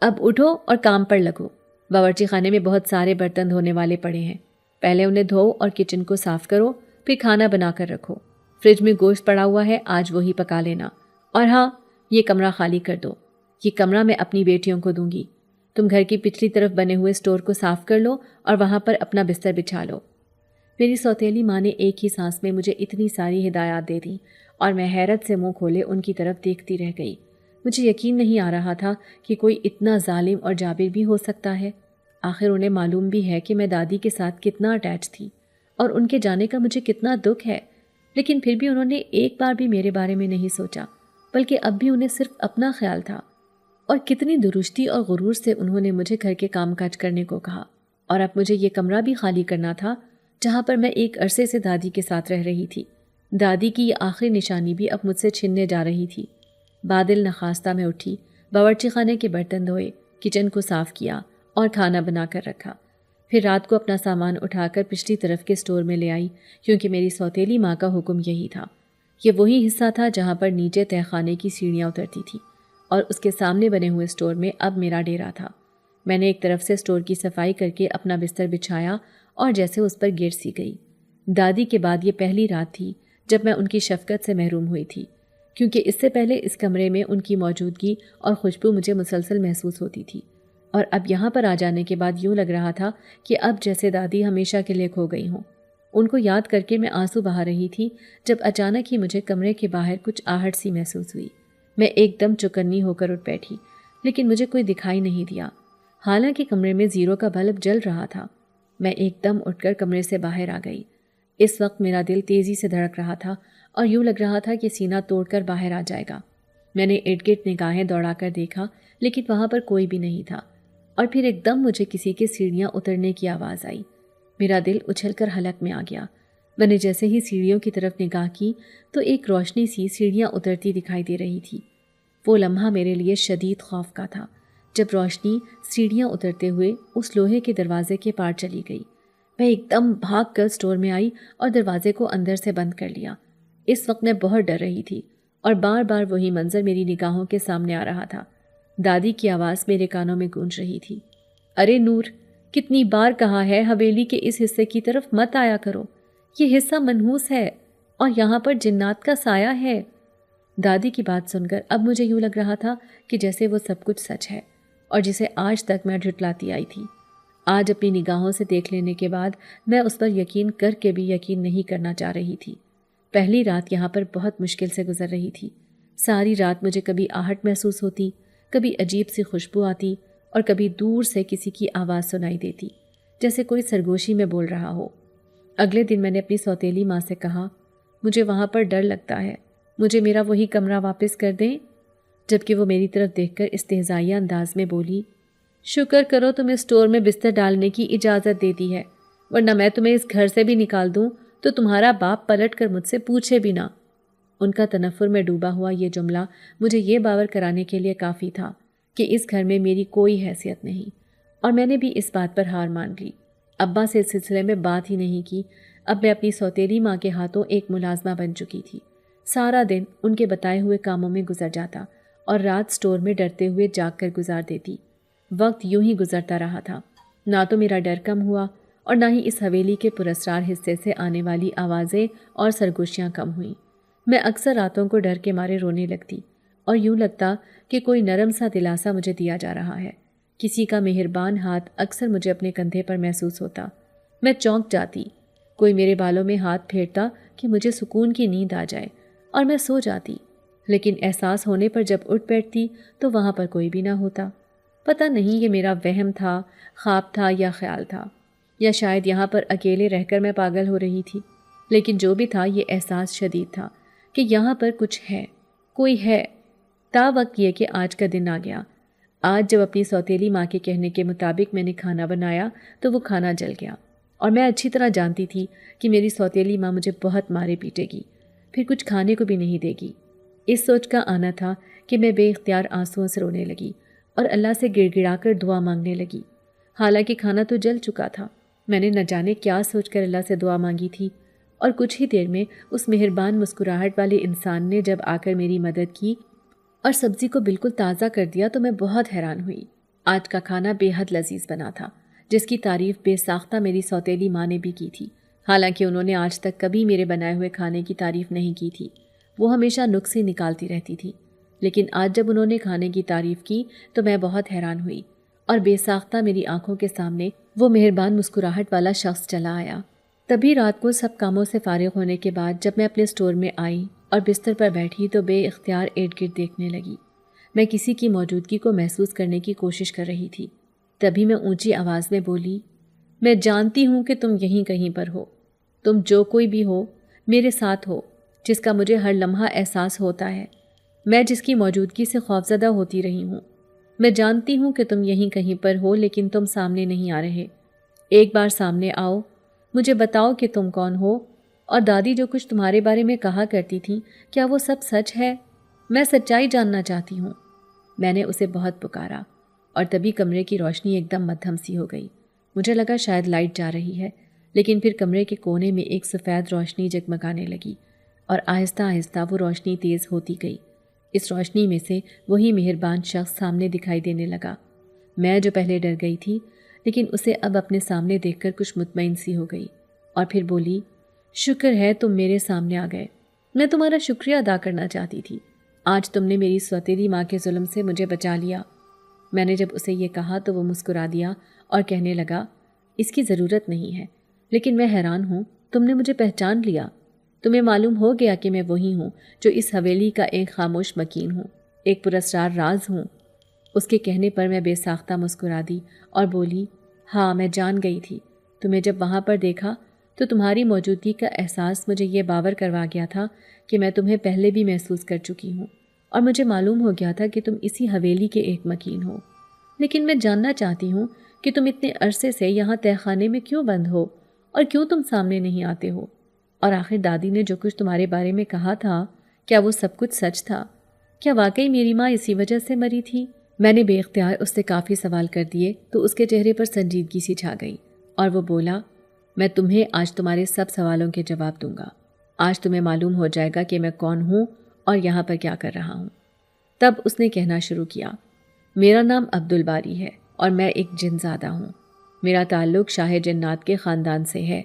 اب اٹھو اور کام پر لگو۔ باورچی خانے میں بہت سارے برتن دھونے والے پڑے ہیں، پہلے انہیں دھو اور کچن کو صاف کرو، پھر کھانا بنا کر رکھو۔ فریج میں گوشت پڑا ہوا ہے، آج وہی پکا لینا۔ اور ہاں، یہ کمرہ خالی کر دو، یہ کمرہ میں اپنی بیٹیوں کو دوں گی۔ تم گھر کی پچھلی طرف بنے ہوئے سٹور کو صاف کر لو اور وہاں پر اپنا بستر بچھا لو۔ میری سوتیلی ماں نے ایک ہی سانس میں مجھے اتنی ساری ہدایات دے دیں اور میں حیرت سے منہ کھولے ان کی طرف دیکھتی رہ گئی۔ مجھے یقین نہیں آ رہا تھا کہ کوئی اتنا ظالم اور جابر بھی ہو سکتا ہے۔ آخر انہیں معلوم بھی ہے کہ میں دادی کے ساتھ کتنا اٹیچ تھی اور ان کے جانے کا مجھے کتنا دکھ ہے، لیکن پھر بھی انہوں نے ایک بار بھی میرے بارے میں نہیں سوچا، بلکہ اب بھی انہیں صرف اپنا خیال تھا۔ اور کتنی درستی اور غرور سے انہوں نے مجھے گھر کے کام کاج کرنے کو کہا، اور اب مجھے یہ کمرہ بھی خالی کرنا تھا جہاں پر میں ایک عرصے سے دادی کے ساتھ رہ رہی تھی۔ دادی کی یہ آخری نشانی بھی اب مجھ سے چھننے جا رہی تھی۔ بادل نخواستہ میں اٹھی، باورچی خانے کے برتن دھوئے، کچن کو صاف کیا اور کھانا بنا کر رکھا۔ پھر رات کو اپنا سامان اٹھا کر پچھلی طرف کے سٹور میں لے آئی، کیونکہ میری سوتیلی ماں کا حکم یہی تھا۔ یہ وہی حصہ تھا جہاں پر نیچے تہہ خانے کی سیڑھیاں اترتی تھی اور اس کے سامنے بنے ہوئے سٹور میں اب میرا ڈیرا تھا۔ میں نے ایک طرف سے سٹور کی صفائی کر کے اپنا بستر بچھایا اور جیسے اس پر گر سی گئی۔ دادی کے بعد یہ پہلی رات تھی جب میں ان کی شفقت سے محروم ہوئی تھی، کیونکہ اس سے پہلے اس کمرے میں ان کی موجودگی اور خوشبو مجھے مسلسل محسوس ہوتی تھی، اور اب یہاں پر آ جانے کے بعد یوں لگ رہا تھا کہ اب جیسے دادی ہمیشہ کے لیے کھو گئی ہوں۔ ان کو یاد کر کے میں آنسو بہا رہی تھی جب اچانک ہی مجھے کمرے کے باہر کچھ آہٹ سی محسوس ہوئی۔ میں ایک دم چوکنی ہو کر اٹھ بیٹھی، لیکن مجھے کوئی دکھائی نہیں دیا، حالانکہ کمرے میں 0 کا بلب جل رہا تھا۔ میں ایک دم اٹھ کر کمرے سے باہر آ گئی۔ اس وقت میرا دل تیزی سے دھڑک رہا تھا اور یوں لگ رہا تھا کہ سینہ توڑ کر باہر آ جائے گا۔ میں نے ارد گرد نگاہیں دوڑا کر دیکھا، لیکن وہاں پر کوئی بھی نہیں تھا، اور پھر ایک دم مجھے کسی کے سیڑھیاں اترنے کی آواز آئی۔ میرا دل اچھل کر حلق میں آ گیا۔ میں نے جیسے ہی سیڑھیوں کی طرف نگاہ کی تو ایک روشنی سی سیڑھیاں اترتی دکھائی دے رہی تھی۔ وہ لمحہ میرے لیے شدید خوف کا تھا، جب روشنی سیڑھیاں اترتے ہوئے اس لوہے کے دروازے کے پار چلی گئی۔ میں ایک دم بھاگ کر سٹور میں آئی اور دروازے کو اندر سے بند کر لیا۔ اس وقت میں بہت ڈر رہی تھی اور بار بار وہی منظر میری نگاہوں کے سامنے آ رہا تھا۔ دادی کی آواز میرے کانوں میں گونج رہی تھی، ارے نور، کتنی بار کہا ہے حویلی کے اس حصے کی طرف مت آیا کرو، یہ حصہ منحوس ہے اور یہاں پر جنات کا سایہ ہے۔ دادی کی بات سن کر اب مجھے یوں لگ رہا تھا کہ جیسے وہ سب کچھ سچ ہے اور جسے آج تک میں جھٹلاتی آئی تھی۔ آج اپنی نگاہوں سے دیکھ لینے کے بعد میں اس پر یقین کر کے بھی یقین نہیں کرنا چاہ رہی تھی۔ پہلی رات یہاں پر بہت مشکل سے گزر رہی تھی۔ ساری رات مجھے کبھی آہٹ محسوس ہوتی، کبھی عجیب سی خوشبو آتی اور کبھی دور سے کسی کی آواز سنائی دیتی، جیسے کوئی سرگوشی میں بول رہا ہو۔ اگلے دن میں نے اپنی سوتیلی ماں سے کہا، مجھے وہاں پر ڈر لگتا ہے، مجھے میرا وہی کمرہ واپس کر دیں، جبکہ وہ میری طرف دیکھ کر استہزائیہ انداز میں بولی، شکر کرو تمہیں اسٹور میں بستر ڈالنے کی اجازت دیتی ہے، ورنہ میں تمہیں اس گھر سے بھی نکال دوں تو تمہارا باپ پلٹ کر مجھ سے پوچھے بھی نہ۔ ان کا تنفر میں ڈوبا ہوا یہ جملہ مجھے یہ باور کرانے کے لیے کافی تھا کہ اس گھر میں میری کوئی حیثیت نہیں، اور میں نے بھی اس بات پر ہار مان لی۔ ابا سے اس سلسلے میں بات ہی نہیں کی۔ اب میں اپنی سوتیلی ماں کے ہاتھوں ایک ملازمہ بن چکی تھی۔ سارا دن ان کے بتائے ہوئے کاموں میں گزر جاتا اور رات سٹور میں ڈرتے ہوئے جاگ کر گزار دیتی۔ وقت یوں ہی گزرتا رہا تھا، نہ تو میرا ڈر کم ہوا اور نہ ہی اس حویلی کے پراسرار حصے سے آنے والی آوازیں اور سرگوشیاں کم ہوئیں۔ میں اکثر راتوں کو ڈر کے مارے رونے لگتی اور یوں لگتا کہ کوئی نرم سا دلاسا مجھے دیا جا رہا ہے، کسی کا مہربان ہاتھ اکثر مجھے اپنے کندھے پر محسوس ہوتا۔ میں چونک جاتی، کوئی میرے بالوں میں ہاتھ پھیرتا کہ مجھے سکون کی نیند آ جائے اور میں سو جاتی، لیکن احساس ہونے پر جب اٹھ بیٹھتی تو وہاں پر کوئی بھی نہ ہوتا۔ پتہ نہیں یہ میرا وہم تھا، خواب تھا یا خیال تھا، یا شاید یہاں پر اکیلے رہ کر میں پاگل ہو رہی تھی، لیکن جو بھی تھا یہ احساس شدید تھا کہ یہاں پر کچھ ہے، کوئی ہے۔ تا وقت یہ کہ آج کا دن آ گیا۔ آج جب اپنی سوتیلی ماں کے کہنے کے مطابق میں نے کھانا بنایا تو وہ کھانا جل گیا، اور میں اچھی طرح جانتی تھی کہ میری سوتیلی ماں مجھے بہت مارے پیٹے گی، پھر کچھ کھانے کو بھی نہیں دے گی۔ اس سوچ کا آنا تھا کہ میں بے اختیار آنسوؤں سے رونے لگی اور اللہ سے گڑ گڑا کر دعا مانگنے لگی۔ حالانکہ کھانا تو جل چکا تھا، میں نے نہ جانے کیا سوچ کر اللہ سے دعا مانگی تھی، اور کچھ ہی دیر میں اس مہربان مسکراہٹ والے انسان نے جب آ کر میری مدد کی اور سبزی کو بالکل تازہ کر دیا تو میں بہت حیران ہوئی۔ آج کا کھانا بے حد لذیذ بنا تھا، جس کی تعریف بے ساختہ میری سوتیلی ماں نے بھی کی تھی، حالانکہ انہوں نے آج تک کبھی میرے بنائے ہوئے کھانے کی تعریف نہیں کی تھی۔ وہ ہمیشہ نقص ہی نکالتی رہتی تھی، لیکن آج جب انہوں نے کھانے کی تعریف کی تو میں بہت حیران ہوئی، اور بے ساختہ میری آنکھوں کے سامنے وہ مہربان مسکراہٹ والا شخص چلا آیا۔ تبھی رات کو سب کاموں سے فارغ ہونے کے بعد جب میں اپنے اسٹور میں آئی اور بستر پر بیٹھی تو بے اختیار ارد گرد دیکھنے لگی۔ میں کسی کی موجودگی کو محسوس کرنے کی کوشش کر رہی تھی۔ تبھی میں اونچی آواز میں بولی، میں جانتی ہوں کہ تم یہیں کہیں پر ہو، تم جو کوئی بھی ہو میرے ساتھ ہو، جس کا مجھے ہر لمحہ احساس ہوتا ہے، میں جس کی موجودگی سے خوفزدہ ہوتی رہی ہوں۔ میں جانتی ہوں کہ تم یہیں کہیں پر ہو، لیکن تم سامنے نہیں آ رہے۔ ایک بار سامنے آؤ، مجھے بتاؤ کہ تم کون ہو، اور دادی جو کچھ تمہارے بارے میں کہا کرتی تھیں کیا وہ سب سچ ہے؟ میں سچائی جاننا چاہتی ہوں۔ میں نے اسے بہت پکارا، اور تبھی کمرے کی روشنی ایک دم مدھم سی ہو گئی۔ مجھے لگا شاید لائٹ جا رہی ہے، لیکن پھر کمرے کے کونے میں ایک سفید روشنی جگمگانے لگی، اور آہستہ آہستہ وہ روشنی تیز ہوتی گئی۔ اس روشنی میں سے وہی مہربان شخص سامنے دکھائی دینے لگا۔ میں جو پہلے ڈر گئی تھی، لیکن اسے اب اپنے سامنے دیکھ کر کچھ مطمئن سی ہو گئی، اور پھر بولی، شکر ہے تم میرے سامنے آ گئے، میں تمہارا شکریہ ادا کرنا چاہتی تھی۔ آج تم نے میری سوتیلی ماں کے ظلم سے مجھے بچا لیا۔ میں نے جب اسے یہ کہا تو وہ مسکرا دیا اور کہنے لگا، اس کی ضرورت نہیں ہے، لیکن میں حیران ہوں تم نے مجھے پہچان لیا۔ تمہیں معلوم ہو گیا کہ میں وہی ہوں جو اس حویلی کا ایک خاموش مکین ہوں، ایک پراسرار راز ہوں۔ اس کے کہنے پر میں بے ساختہ مسکرا دی اور بولی، ہاں میں جان گئی تھی۔ تمہیں جب وہاں پر دیکھا تو تمہاری موجودگی کا احساس مجھے یہ باور کروا گیا تھا کہ میں تمہیں پہلے بھی محسوس کر چکی ہوں، اور مجھے معلوم ہو گیا تھا کہ تم اسی حویلی کے ایک مکین ہو۔ لیکن میں جاننا چاہتی ہوں کہ تم اتنے عرصے سے یہاں تہہ خانے میں کیوں بند ہو، اور کیوں تم سامنے نہیں آتے ہو؟ اور آخر دادی نے جو کچھ تمہارے بارے میں کہا تھا، کیا وہ سب کچھ سچ تھا؟ کیا واقعی میری ماں اسی وجہ سے مری تھی میں نے بے اختیار اس سے کافی سوال کر دیے تو اس کے چہرے پر سنجیدگی سی چھا گئی اور وہ بولا، میں تمہیں آج تمہارے سب سوالوں کے جواب دوں گا۔ آج تمہیں معلوم ہو جائے گا کہ میں کون ہوں اور یہاں پر کیا کر رہا ہوں۔ تب اس نے کہنا شروع کیا، میرا نام عبدالباری ہے اور میں ایک جن زادہ ہوں۔ میرا تعلق شاہ جنات کے خاندان سے ہے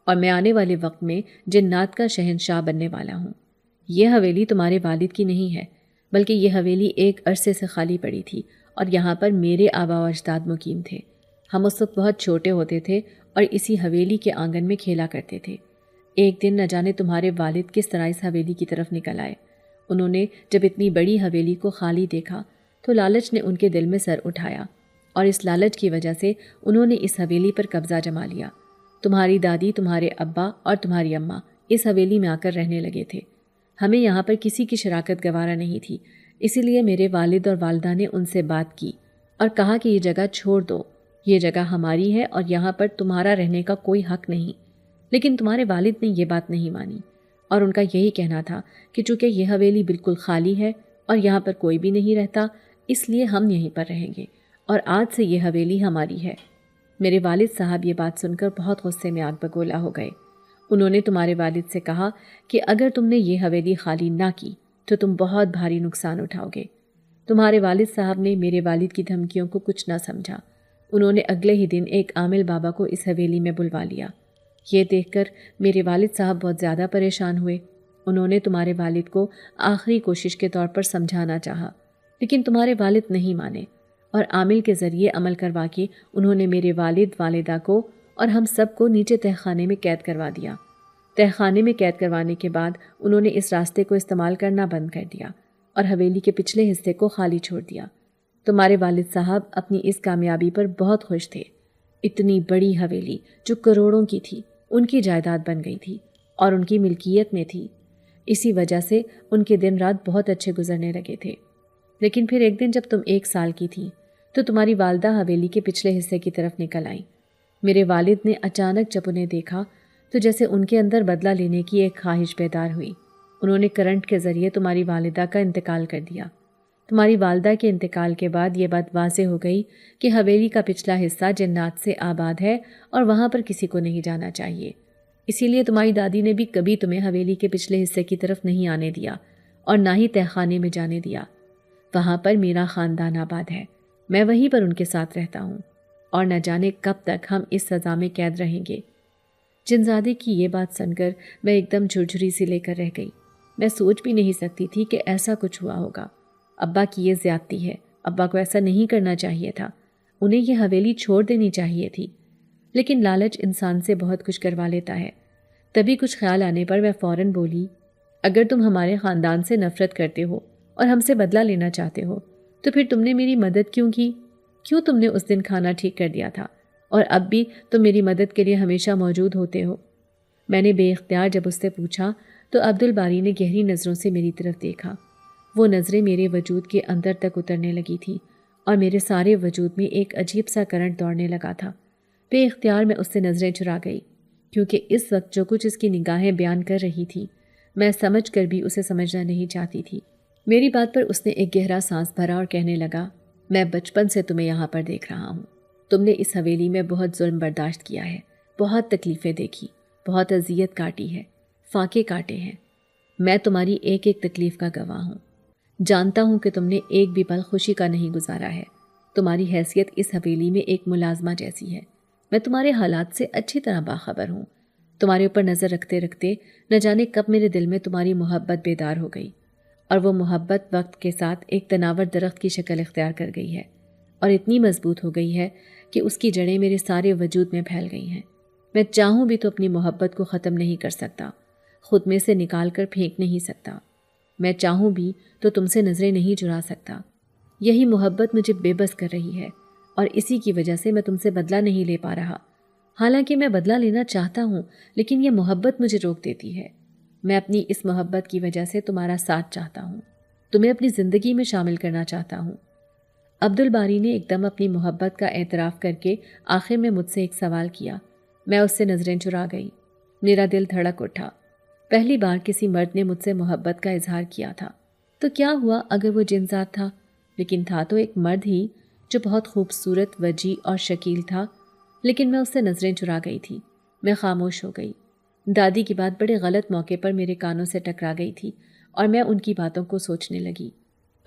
اور میں آنے والے وقت میں جنات کا شہنشاہ بننے والا ہوں۔ یہ حویلی تمہارے والد کی نہیں ہے، بلکہ یہ حویلی ایک عرصے سے خالی پڑی تھی اور یہاں پر میرے آبا و اجداد مقیم تھے۔ ہم اس وقت بہت چھوٹے ہوتے تھے اور اسی حویلی کے آنگن میں کھیلا کرتے تھے۔ ایک دن نہ جانے تمہارے والد کس طرح اس حویلی کی طرف نکل آئے۔ انہوں نے جب اتنی بڑی حویلی کو خالی دیکھا تو لالچ نے ان کے دل میں سر اٹھایا اور اس لالچ کی وجہ سے انہوں نے اس حویلی پر قبضہ جما لیا۔ تمہاری دادی، تمہارے ابا اور تمہاری اماں اس حویلی میں آ کر رہنے لگے تھے۔ ہمیں یہاں پر کسی کی شراکت گوارا نہیں تھی، اسی لیے میرے والد اور والدہ نے ان سے بات کی اور کہا کہ یہ جگہ چھوڑ دو، یہ جگہ ہماری ہے اور یہاں پر تمہارا رہنے کا کوئی حق نہیں۔ لیکن تمہارے والد نے یہ بات نہیں مانی اور ان کا یہی کہنا تھا کہ چونکہ یہ حویلی بالکل خالی ہے اور یہاں پر کوئی بھی نہیں رہتا، اس لیے ہم یہیں پر رہیں گے اور آج سے یہ حویلی ہماری ہے۔ میرے والد صاحب یہ بات سن کر بہت غصے میں آگ بگولا ہو گئے۔ انہوں نے تمہارے والد سے کہا کہ اگر تم نے یہ حویلی خالی نہ کی تو تم بہت بھاری نقصان اٹھاؤ گے۔ تمہارے والد صاحب نے میرے والد کی دھمکیوں کو کچھ نہ سمجھا۔ انہوں نے اگلے ہی دن ایک عامل بابا کو اس حویلی میں بلوا لیا۔ یہ دیکھ کر میرے والد صاحب بہت زیادہ پریشان ہوئے۔ انہوں نے تمہارے والد کو آخری کوشش کے طور پر سمجھانا چاہا، لیکن تمہارے والد نہیں مانے اور عامل کے ذریعے عمل کروا کے انہوں نے میرے والد، والدہ کو اور ہم سب کو نیچے تہہ خانے میں قید کروا دیا۔ تہہ خانے میں قید کروانے کے بعد انہوں نے اس راستے کو استعمال کرنا بند کر دیا اور حویلی کے پچھلے حصے کو خالی چھوڑ دیا۔ تمہارے والد صاحب اپنی اس کامیابی پر بہت خوش تھے۔ اتنی بڑی حویلی جو کروڑوں کی تھی ان کی جائیداد بن گئی تھی اور ان کی ملکیت میں تھی۔ اسی وجہ سے ان کے دن رات بہت اچھے گزرنے لگے تھے۔ لیکن پھر ایک دن جب تم 1 سال کی تھی تو تمہاری والدہ حویلی کے پچھلے حصے کی طرف نکل آئیں۔ میرے والد نے اچانک جب انہیں دیکھا تو جیسے ان کے اندر بدلہ لینے کی ایک خواہش بیدار ہوئی۔ انہوں نے کرنٹ کے ذریعے تمہاری والدہ کا انتقال کر دیا۔ تمہاری والدہ کے انتقال کے بعد یہ بات واضح ہو گئی کہ حویلی کا پچھلا حصہ جنات سے آباد ہے اور وہاں پر کسی کو نہیں جانا چاہیے۔ اسی لیے تمہاری دادی نے بھی کبھی تمہیں حویلی کے پچھلے حصے کی طرف نہیں آنے دیا اور نہ ہی تہہ خانے میں جانے دیا۔ وہاں پر میرا خاندان آباد ہے، میں وہیں پر ان کے ساتھ رہتا ہوں اور نہ جانے کب تک ہم اس سزا میں قید رہیں گے۔ جنزادے کی یہ بات سن کر میں ایک دم جھرجھری سی لے کر رہ گئی۔ میں سوچ بھی نہیں سکتی تھی کہ ایسا کچھ ہوا ہوگا۔ ابا کی یہ زیادتی ہے، ابا کو ایسا نہیں کرنا چاہیے تھا، انہیں یہ حویلی چھوڑ دینی چاہیے تھی۔ لیکن لالچ انسان سے بہت کچھ کروا لیتا ہے۔ تبھی کچھ خیال آنے پر میں فوراً بولی، اگر تم ہمارے خاندان سے نفرت کرتے ہو اور ہم سے بدلہ لینا چاہتے ہو تو پھر تم نے میری مدد کیوں کی؟ کیوں تم نے اس دن کھانا ٹھیک کر دیا تھا اور اب بھی تم میری مدد کے لیے ہمیشہ موجود ہوتے ہو؟ میں نے بے اختیار جب اس سے پوچھا تو عبدالباری نے گہری نظروں سے میری طرف دیکھا۔ وہ نظریں میرے وجود کے اندر تک اترنے لگی تھیں اور میرے سارے وجود میں ایک عجیب سا کرنٹ دوڑنے لگا تھا۔ بے اختیار میں اس سے نظریں چرا گئی، کیونکہ اس وقت جو کچھ اس کی نگاہیں بیان کر رہی تھی میں سمجھ کر بھی اسے سمجھنا نہیں چاہتی تھی۔ میری بات پر اس نے ایک گہرا سانس بھرا اور کہنے لگا، میں بچپن سے تمہیں یہاں پر دیکھ رہا ہوں۔ تم نے اس حویلی میں بہت ظلم برداشت کیا ہے، بہت تکلیفیں دیکھی، بہت اذیت کاٹی ہے، فاقے کاٹے ہیں۔ میں تمہاری ایک ایک تکلیف کا گواہ ہوں۔ جانتا ہوں کہ تم نے ایک بھی پل خوشی کا نہیں گزارا ہے۔ تمہاری حیثیت اس حویلی میں ایک ملازمہ جیسی ہے۔ میں تمہارے حالات سے اچھی طرح باخبر ہوں۔ تمہارے اوپر نظر رکھتے رکھتے نہ جانے کب میرے دل میں تمہاری محبت بیدار ہو گئی اور وہ محبت وقت کے ساتھ ایک تناور درخت کی شکل اختیار کر گئی ہے اور اتنی مضبوط ہو گئی ہے کہ اس کی جڑیں میرے سارے وجود میں پھیل گئی ہیں۔ میں چاہوں بھی تو اپنی محبت کو ختم نہیں کر سکتا، خود میں سے نکال کر پھینک نہیں سکتا۔ میں چاہوں بھی تو تم سے نظریں نہیں چرا سکتا۔ یہی محبت مجھے بے بس کر رہی ہے اور اسی کی وجہ سے میں تم سے بدلہ نہیں لے پا رہا۔ حالانکہ میں بدلہ لینا چاہتا ہوں، لیکن یہ محبت مجھے روک دیتی ہے۔ میں اپنی اس محبت کی وجہ سے تمہارا ساتھ چاہتا ہوں، تمہیں اپنی زندگی میں شامل کرنا چاہتا ہوں۔ عبدالباری نے ایک دم اپنی محبت کا اعتراف کر کے آخر میں مجھ سے ایک سوال کیا۔ میں اس سے نظریں چرا گئی۔ میرا دل دھڑک اٹھا۔ پہلی بار کسی مرد نے مجھ سے محبت کا اظہار کیا تھا، تو کیا ہوا اگر وہ جنزاد تھا؟ لیکن تھا تو ایک مرد ہی جو بہت خوبصورت، وجیح اور شکیل تھا، لیکن میں اس سے نظریں چرا گئی تھی۔ میں خاموش ہو گئی۔ دادی کی بات بڑے غلط موقع پر میرے کانوں سے ٹکرا گئی تھی اور میں ان کی باتوں کو سوچنے لگی۔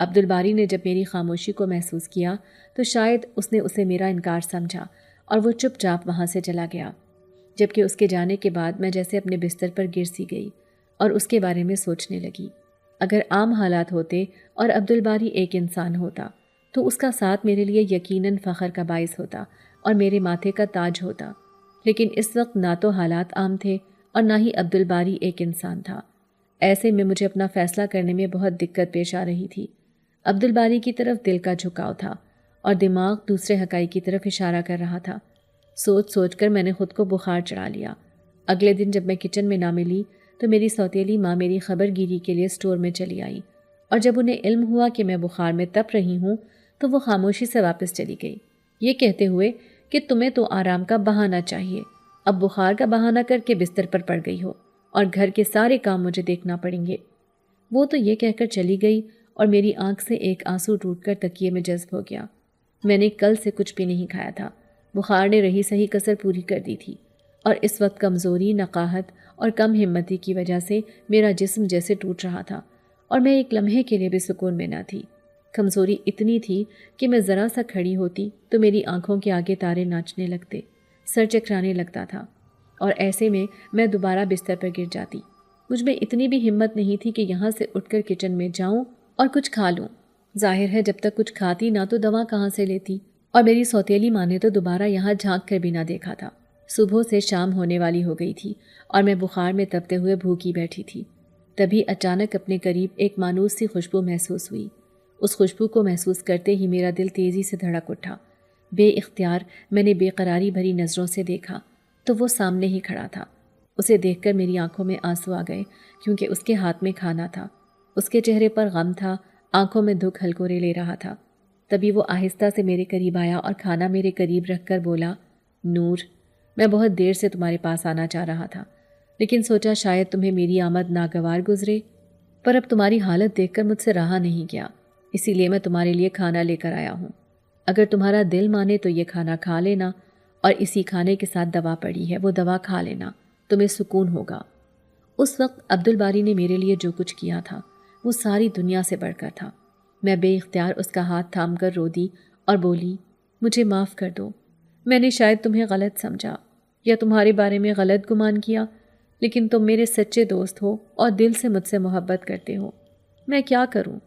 عبدالباری نے جب میری خاموشی کو محسوس کیا تو شاید اس نے اسے میرا انکار سمجھا اور وہ چپ چاپ وہاں سے چلا گیا، جبکہ اس کے جانے کے بعد میں جیسے اپنے بستر پر گر سی گئی اور اس کے بارے میں سوچنے لگی۔ اگر عام حالات ہوتے اور عبدالباری ایک انسان ہوتا تو اس کا ساتھ میرے لیے یقیناً فخر کا باعث ہوتا اور میرے ماتھے کا تاج ہوتا، لیکن اس وقت نہ تو حالات عام تھے اور نہ ہی عبدالباری ایک انسان تھا۔ ایسے میں مجھے اپنا فیصلہ کرنے میں بہت دقت پیش آ رہی تھی۔ عبدالباری کی طرف دل کا جھکاؤ تھا اور دماغ دوسرے حقائق کی طرف اشارہ کر رہا تھا۔ سوچ سوچ کر میں نے خود کو بخار چڑھا لیا۔ اگلے دن جب میں کچن میں نہ ملی تو میری سوتیلی ماں میری خبر گیری کے لیے اسٹور میں چلی آئی، اور جب انہیں علم ہوا کہ میں بخار میں تپ رہی ہوں تو وہ خاموشی سے واپس چلی گئی، یہ کہتے ہوئے کہ تمہیں تو آرام کا بہانہ چاہیے، اب بخار کا بہانہ کر کے بستر پر پڑ گئی ہو اور گھر کے سارے کام مجھے دیکھنا پڑیں گے۔ وہ تو یہ کہہ کر چلی گئی اور میری آنکھ سے ایک آنسو ٹوٹ کر تکیے میں جذب ہو گیا۔ میں نے کل سے کچھ بھی نہیں کھایا تھا، بخار نے رہی صحیح کسر پوری کر دی تھی، اور اس وقت کمزوری، نقاہت اور کم ہمتی کی وجہ سے میرا جسم جیسے ٹوٹ رہا تھا اور میں ایک لمحے کے لیے بھی سکون میں نہ تھی۔ کمزوری اتنی تھی کہ میں ذرا سا کھڑی ہوتی تو میری آنکھوں کے آگے تارے ناچنے لگتے، سر چکرانے لگتا تھا، اور ایسے میں دوبارہ بستر پر گر جاتی۔ مجھ میں اتنی بھی ہمت نہیں تھی کہ یہاں سے اٹھ کر کچن میں جاؤں اور کچھ کھا لوں۔ ظاہر ہے جب تک کچھ کھاتی نہ تو دوا کہاں سے لیتی، اور میری سوتیلی ماں نے تو دوبارہ یہاں جھانک کر بھی نہ دیکھا تھا۔ صبح سے شام ہونے والی ہو گئی تھی اور میں بخار میں تپتے ہوئے بھوکی بیٹھی تھی۔ تبھی اچانک اپنے قریب ایک مانوس سی خوشبو محسوس ہوئی۔ اس خوشبو کو محسوس کرتے ہی میرا دل تیزی سے دھڑک اٹھا۔ بے اختیار میں نے بے قراری بھری نظروں سے دیکھا تو وہ سامنے ہی کھڑا تھا۔ اسے دیکھ کر میری آنکھوں میں آنسو آ گئے، کیونکہ اس کے ہاتھ میں کھانا تھا۔ اس کے چہرے پر غم تھا، آنکھوں میں دکھ ہلکورے لے رہا تھا۔ تبھی وہ آہستہ سے میرے قریب آیا اور کھانا میرے قریب رکھ کر بولا، نور، میں بہت دیر سے تمہارے پاس آنا چاہ رہا تھا، لیکن سوچا شاید تمہیں میری آمد ناگوار گزرے، پر اب تمہاری حالت دیکھ کر مجھ سے رہا نہیں گیا، اسی لیے میں تمہارے لیے کھانا لے کر آیا ہوں۔ اگر تمہارا دل مانے تو یہ کھانا کھا لینا، اور اسی کھانے کے ساتھ دوا پڑی ہے، وہ دوا کھا لینا، تمہیں سکون ہوگا۔ اس وقت عبدالباری نے میرے لیے جو کچھ کیا تھا وہ ساری دنیا سے بڑھ کر تھا۔ میں بے اختیار اس کا ہاتھ تھام کر رو دی اور بولی، مجھے معاف کر دو، میں نے شاید تمہیں غلط سمجھا یا تمہارے بارے میں غلط گمان کیا، لیکن تم میرے سچے دوست ہو اور دل سے مجھ سے محبت کرتے ہو۔ میں کیا کروں؟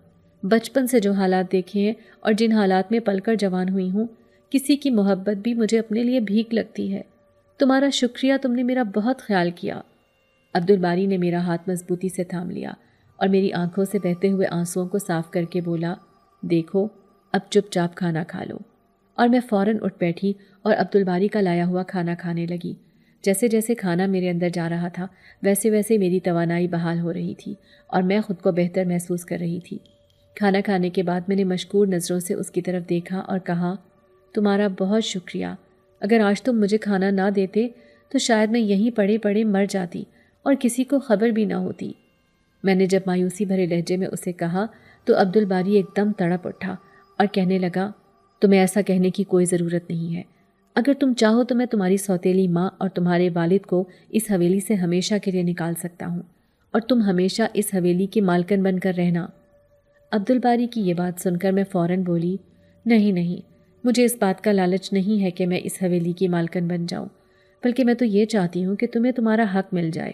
بچپن سے جو حالات دیکھے ہیں اور جن حالات میں پل کر جوان ہوئی ہوں، کسی کی محبت بھی مجھے اپنے لیے بھیک لگتی ہے۔ تمہارا شکریہ، تم نے میرا بہت خیال کیا۔ عبدالباری نے میرا ہاتھ مضبوطی سے تھام لیا اور میری آنکھوں سے بہتے ہوئے آنسوؤں کو صاف کر کے بولا، دیکھو اب چپ چاپ کھانا کھا لو۔ اور میں فوراً اٹھ بیٹھی اور عبدالباری کا لایا ہوا کھانا کھانے لگی۔ جیسے جیسے کھانا میرے اندر جا رہا تھا ویسے ویسے میری توانائی بحال ہو رہی تھی اور میں خود کو بہتر محسوس کر رہی تھی۔ کھانا کھانے کے بعد میں نے مشکور نظروں سے اس کی طرف دیکھا اور کہا، تمہارا بہت شکریہ، اگر آج تم مجھے کھانا نہ دیتے تو شاید میں یہیں پڑے پڑے مر جاتی اور کسی کو خبر بھی نہ ہوتی۔ میں نے جب مایوسی بھرے لہجے میں اسے کہا تو عبدالباری ایک دم تڑپ اٹھا اور کہنے لگا، تمہیں ایسا کہنے کی کوئی ضرورت نہیں ہے، اگر تم چاہو تو میں تمہاری سوتیلی ماں اور تمہارے والد کو اس حویلی سے ہمیشہ کے لیے نکال سکتا ہوں اور تم ہمیشہ اس حویلی کی مالکن بن کر رہنا۔ عبدالباری کی یہ بات سن کر میں فوراً بولی، نہیں، مجھے اس بات کا لالچ نہیں ہے کہ میں اس حویلی کی مالکن بن جاؤں، بلکہ میں تو یہ چاہتی ہوں کہ تمہیں تمہارا حق مل جائے۔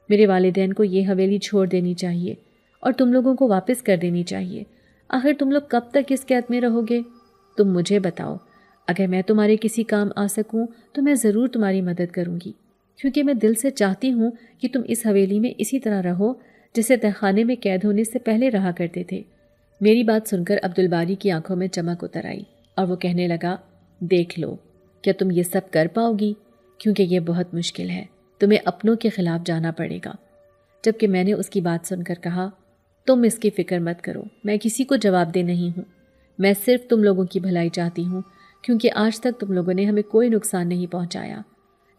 میرے والدین کو یہ حویلی چھوڑ دینی چاہیے اور تم لوگوں کو واپس کر دینی چاہیے۔ آخر تم لوگ کب تک اس قید میں رہو گے؟ تم مجھے بتاؤ، اگر میں تمہارے کسی کام آ سکوں تو میں ضرور تمہاری مدد کروں گی، کیونکہ میں دل سے چاہتی ہوں کہ تم اس حویلی میں اسی طرح رہو جیسے تہخانے میں قید ہونے سے پہلے رہا کرتے تھے۔ میری بات سن کر عبدالباری کی آنکھوں میں چمک اتر آئی اور وہ کہنے لگا، دیکھ لو، کیا تم یہ سب کر پاؤ گی؟ کیونکہ یہ بہت مشکل ہے، تمہیں اپنوں کے خلاف جانا پڑے گا۔ جبکہ میں نے اس کی بات سن کر کہا، تم اس کی فکر مت کرو، میں کسی کو جواب دہ نہیں ہوں، میں صرف تم لوگوں کی بھلائی چاہتی ہوں، کیونکہ آج تک تم لوگوں نے ہمیں کوئی نقصان نہیں پہنچایا،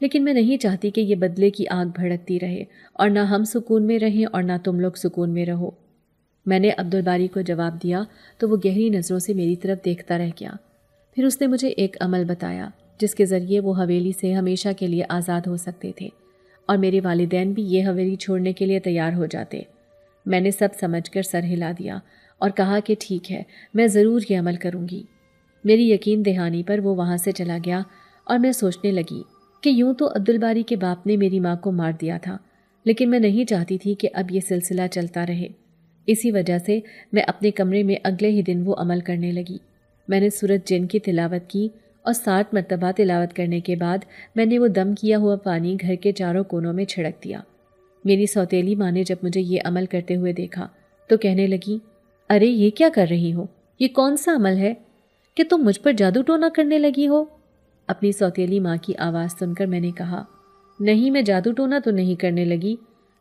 لیکن میں نہیں چاہتی کہ یہ بدلے کی آگ بھڑکتی رہے اور نہ ہم سکون میں رہیں اور نہ تم لوگ سکون میں رہو۔ میں نے عبدالباری کو جواب دیا تو وہ گہری نظروں سے میری طرف دیکھتا رہ گیا۔ پھر اس نے مجھے ایک عمل بتایا جس کے ذریعے وہ حویلی سے ہمیشہ کے لیے آزاد ہو سکتے تھے، اور میرے والدین بھی یہ حویلی چھوڑنے کے لیے تیار ہو جاتے۔ میں نے سب سمجھ کر سر ہلا دیا اور کہا کہ ٹھیک ہے، میں ضرور یہ عمل کروں گی۔ میری یقین دہانی پر وہ وہاں سے چلا گیا اور میں سوچنے لگی کہ یوں تو عبدالباری کے باپ نے میری ماں کو مار دیا تھا، لیکن میں نہیں چاہتی تھی کہ اب یہ سلسلہ چلتا رہے۔ اسی وجہ سے میں اپنے کمرے میں اگلے ہی دن وہ عمل کرنے لگی۔ میں نے سورۃ جن کی تلاوت کی اور 60 مرتبہ تلاوت کرنے کے بعد میں نے وہ دم کیا ہوا پانی گھر کے چاروں کونوں میں چھڑک دیا۔ میری سوتیلی ماں نے جب مجھے یہ عمل کرتے ہوئے دیکھا تو کہنے لگی، ارے یہ کیا کر رہی ہو؟ یہ کون سا عمل ہے کہ تم مجھ پر جادو ٹونا کرنے لگی ہو؟ اپنی سوتیلی ماں کی آواز سن کر میں نے کہا، نہیں، میں جادو ٹونا تو نہیں کرنے لگی،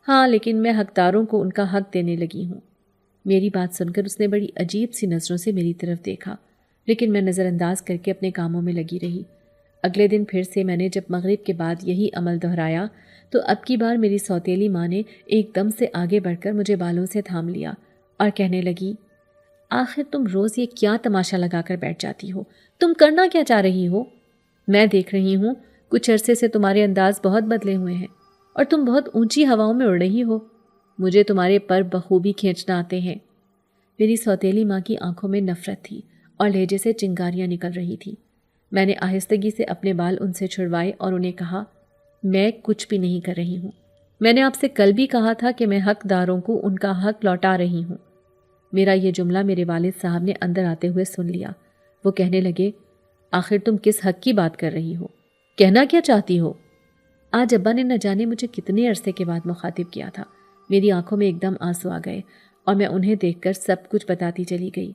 ہاں لیکن میں حقداروں کو ان کا حق دینے لگی ہوں۔ میری بات سن کر اس نے بڑی عجیب سی نظروں سے میری طرف دیکھا، لیکن میں نظر انداز کر کے اپنے کاموں میں لگی رہی۔ اگلے دن پھر سے میں نے جب مغرب کے بعد یہی عمل دہرایا تو اب کی بار میری سوتیلی ماں نے ایک دم سے آگے بڑھ کر مجھے بالوں سے تھام لیا اور کہنے لگی، آخر تم روز یہ کیا تماشا لگا کر بیٹھ جاتی ہو؟ تم کرنا کیا چاہ رہی ہو؟ میں دیکھ رہی ہوں کچھ عرصے سے تمہارے انداز بہت بدلے ہوئے ہیں اور تم بہت اونچی ہواؤں میں اڑ رہی ہو۔ مجھے تمہارے پر بخوبی کھینچنا آتے ہیں۔ میری سوتیلی ماں کی آنکھوں میں نفرت تھی اور لہجے سے چنگاریاں نکل رہی تھی۔ میں نے آہستگی سے اپنے بال ان سے چھڑوائے اور انہیں کہا، میں کچھ بھی نہیں کر رہی ہوں۔ میں نے آپ سے کل بھی کہا تھا کہ میں حقداروں کو ان کا حق لوٹا رہی ہوں۔ میرا یہ جملہ میرے والد صاحب نے اندر آتے ہوئے سن لیا۔ وہ کہنے لگے، آخر تم کس حق کی بات کر رہی ہو؟ کہنا کیا چاہتی ہو؟ آج ابا نے نہ جانے مجھے کتنے عرصے کے بعد مخاطب کیا تھا۔ میری آنکھوں میں ایک دم آنسو آ گئے اور میں انہیں دیکھ کر سب کچھ بتاتی چلی گئی۔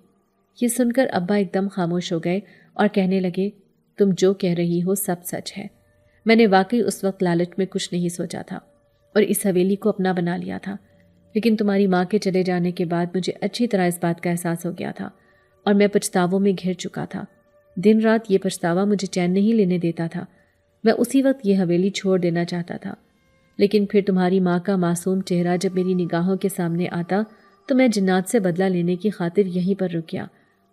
یہ سن کر ابا ایک دم خاموش ہو گئے اور کہنے لگے، تم جو کہہ رہی ہو سب سچ ہے۔ میں نے واقعی اس وقت لالچ میں کچھ نہیں سوچا تھا اور اس حویلی کو اپنا بنا لیا تھا، لیکن تمہاری ماں کے چلے جانے کے بعد مجھے اچھی طرح اس بات کا احساس ہو گیا تھا اور میں پچھتاووں میں گھر چکا تھا۔ دن رات یہ پچھتاوا مجھے چین نہیں لینے دیتا تھا۔ میں اسی وقت یہ حویلی چھوڑ دینا چاہتا تھا، لیکن پھر تمہاری ماں کا معصوم چہرہ جب میری نگاہوں کے سامنے آتا تو میں جنات سے بدلہ لینے کی خاطر یہیں پر رک گیا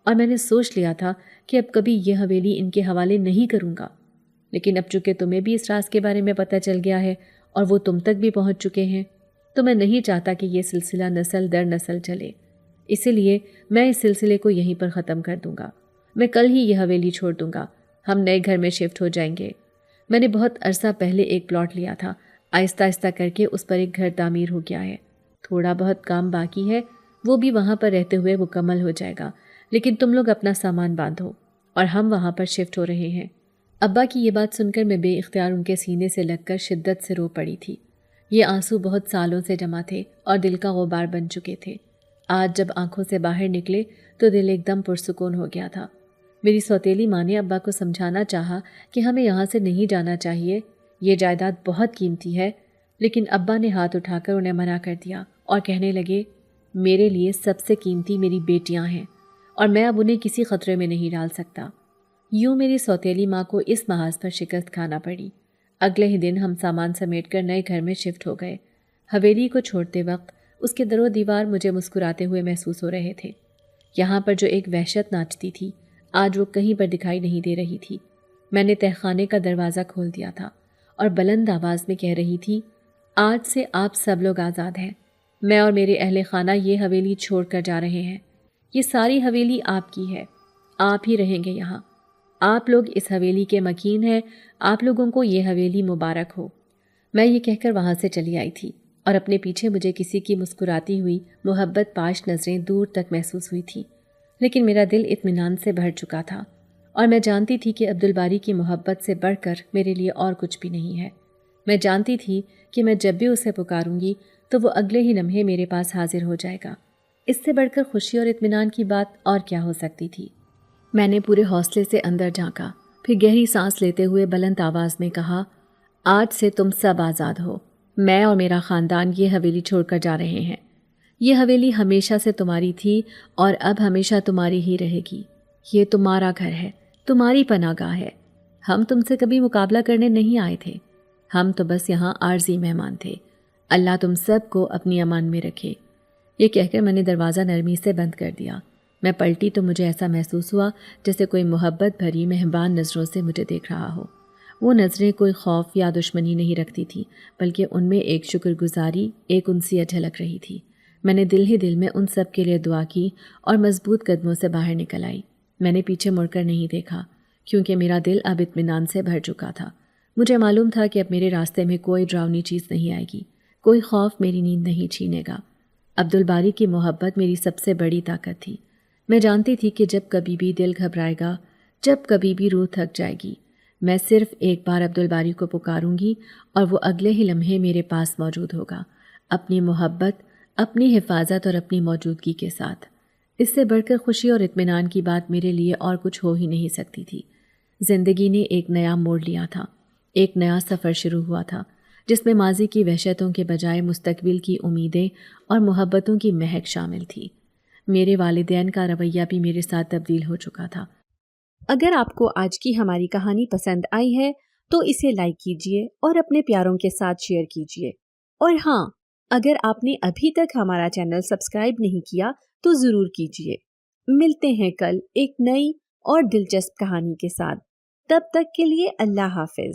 اور میں نے سوچ لیا تھا کہ اب کبھی یہ حویلی ان کے حوالے نہیں کروں گا۔ لیکن اب چونکہ تمہیں بھی اس راز کے بارے میں پتہ چل گیا ہے اور وہ تم تک بھی پہنچ چکے ہیں تو میں نہیں چاہتا کہ یہ سلسلہ نسل در نسل چلے، اسی لیے میں اس سلسلے کو یہیں پر ختم کر دوں گا۔ میں کل ہی یہ حویلی چھوڑ دوں گا، ہم نئے گھر میں شفٹ ہو جائیں گے۔ میں نے بہت عرصہ پہلے ایک پلاٹ لیا تھا، آہستہ آہستہ کر کے اس پر ایک گھر تعمیر ہو گیا ہے۔ تھوڑا بہت کام باقی ہے، وہ بھی وہاں پر رہتے ہوئے مکمل ہو جائے گا، لیکن تم لوگ اپنا سامان باندھو اور ہم وہاں پر شفٹ ہو رہے ہیں۔ ابا کی یہ بات سن کر میں بے اختیار ان کے سینے سے لگ کر شدت سے رو پڑی تھی۔ یہ آنسو بہت سالوں سے جمع تھے اور دل کا غبار بن چکے تھے۔ آج جب آنکھوں سے باہر نکلے تو دل ایک دم پرسکون ہو گیا تھا۔ میری سوتیلی ماں نے ابا کو سمجھانا چاہا کہ ہمیں یہاں سے نہیں جانا چاہیے، یہ جائیداد بہت قیمتی ہے، لیکن ابا نے ہاتھ اٹھا کر انہیں منع کر دیا اور کہنے لگے، میرے لیے سب سے قیمتی میری بیٹیاں ہیں اور میں اب انہیں کسی خطرے میں نہیں ڈال سکتا۔ یوں میری سوتیلی ماں کو اس محاذ پر شکست کھانا پڑی۔ اگلے ہی دن ہم سامان سمیٹ کر نئے گھر میں شفٹ ہو گئے۔ حویلی کو چھوڑتے وقت اس کے در و دیوار مجھے مسکراتے ہوئے محسوس ہو رہے تھے۔ یہاں پر جو ایک وحشت ناچتی تھی آج وہ کہیں پر دکھائی نہیں دے رہی تھی۔ میں نے تہخانے کا دروازہ کھول دیا تھا اور بلند آواز میں کہہ رہی تھی، آج سے آپ سب لوگ آزاد ہیں، میں اور میرے اہل خانہ یہ حویلی چھوڑ کر جا رہے ہیں۔ یہ ساری حویلی آپ کی ہے، آپ ہی رہیں گے یہاں، آپ لوگ اس حویلی کے مکین ہیں، آپ لوگوں کو یہ حویلی مبارک ہو۔ میں یہ کہہ کر وہاں سے چلی آئی تھی اور اپنے پیچھے مجھے کسی کی مسکراتی ہوئی محبت پاش نظریں دور تک محسوس ہوئی تھیں، لیکن میرا دل اطمینان سے بھر چکا تھا اور میں جانتی تھی کہ عبدالباری کی محبت سے بڑھ کر میرے لیے اور کچھ بھی نہیں ہے۔ میں جانتی تھی کہ میں جب بھی اسے پکاروں گی تو وہ اگلے ہی لمحے میرے پاس حاضر ہو جائے گا۔ اس سے بڑھ کر خوشی اور اطمینان کی بات اور کیا ہو سکتی تھی؟ میں نے پورے حوصلے سے اندر جھانکا، پھر گہری سانس لیتے ہوئے بلند آواز میں کہا، آج سے تم سب آزاد ہو، میں اور میرا خاندان یہ حویلی چھوڑ کر جا رہے ہیں۔ یہ حویلی ہمیشہ سے تمہاری تھی اور اب ہمیشہ تمہاری ہی رہے گی۔ یہ تمہارا گھر ہے، تمہاری پناہ گاہ ہے۔ ہم تم سے کبھی مقابلہ کرنے نہیں آئے تھے، ہم تو بس یہاں عارضی مہمان تھے۔ اللہ تم سب کو اپنی امان میں رکھے۔ یہ کہہ کر میں نے دروازہ نرمی سے بند کر دیا۔ میں پلٹی تو مجھے ایسا محسوس ہوا جیسے کوئی محبت بھری مہربان نظروں سے مجھے دیکھ رہا ہو۔ وہ نظریں کوئی خوف یا دشمنی نہیں رکھتی تھیں، بلکہ ان میں ایک شکر گزاری، ایک انسیت جھلک رہی تھی۔ میں نے دل ہی دل میں ان سب کے لیے دعا کی اور مضبوط قدموں سے باہر نکل آئی۔ میں نے پیچھے مڑ کر نہیں دیکھا، کیونکہ میرا دل اب اطمینان سے بھر چکا تھا۔ مجھے معلوم تھا کہ اب میرے راستے میں کوئی ڈراؤنی چیز نہیں آئے گی، کوئی خوف میری نیند نہیں چھینے گا۔ عبدالباری کی محبت میری سب سے بڑی طاقت تھی۔ میں جانتی تھی کہ جب کبھی بھی دل گھبرائے گا، جب کبھی بھی روح تھک جائے گی، میں صرف ایک بار عبدالباری کو پکاروں گی اور وہ اگلے ہی لمحے میرے پاس موجود ہوگا، اپنی محبت، اپنی حفاظت اور اپنی موجودگی کے ساتھ۔ اس سے بڑھ کر خوشی اور اطمینان کی بات میرے لیے اور کچھ ہو ہی نہیں سکتی تھی۔ زندگی نے ایک نیا موڑ لیا تھا، ایک نیا سفر شروع ہوا تھا، جس میں ماضی کی وحشتوں کے بجائے مستقبل کی امیدیں اور محبتوں کی مہک شامل تھی۔ میرے والدین کا رویہ بھی میرے ساتھ تبدیل ہو چکا تھا۔ اگر آپ کو آج کی ہماری کہانی پسند آئی ہے تو اسے لائک کیجیے اور اپنے پیاروں کے ساتھ شیئر کیجیے، اور ہاں، اگر آپ نے ابھی تک ہمارا چینل سبسکرائب نہیں کیا تو ضرور کیجیے۔ ملتے ہیں کل ایک نئی اور دلچسپ کہانی کے ساتھ، تب تک کے لیے اللہ حافظ۔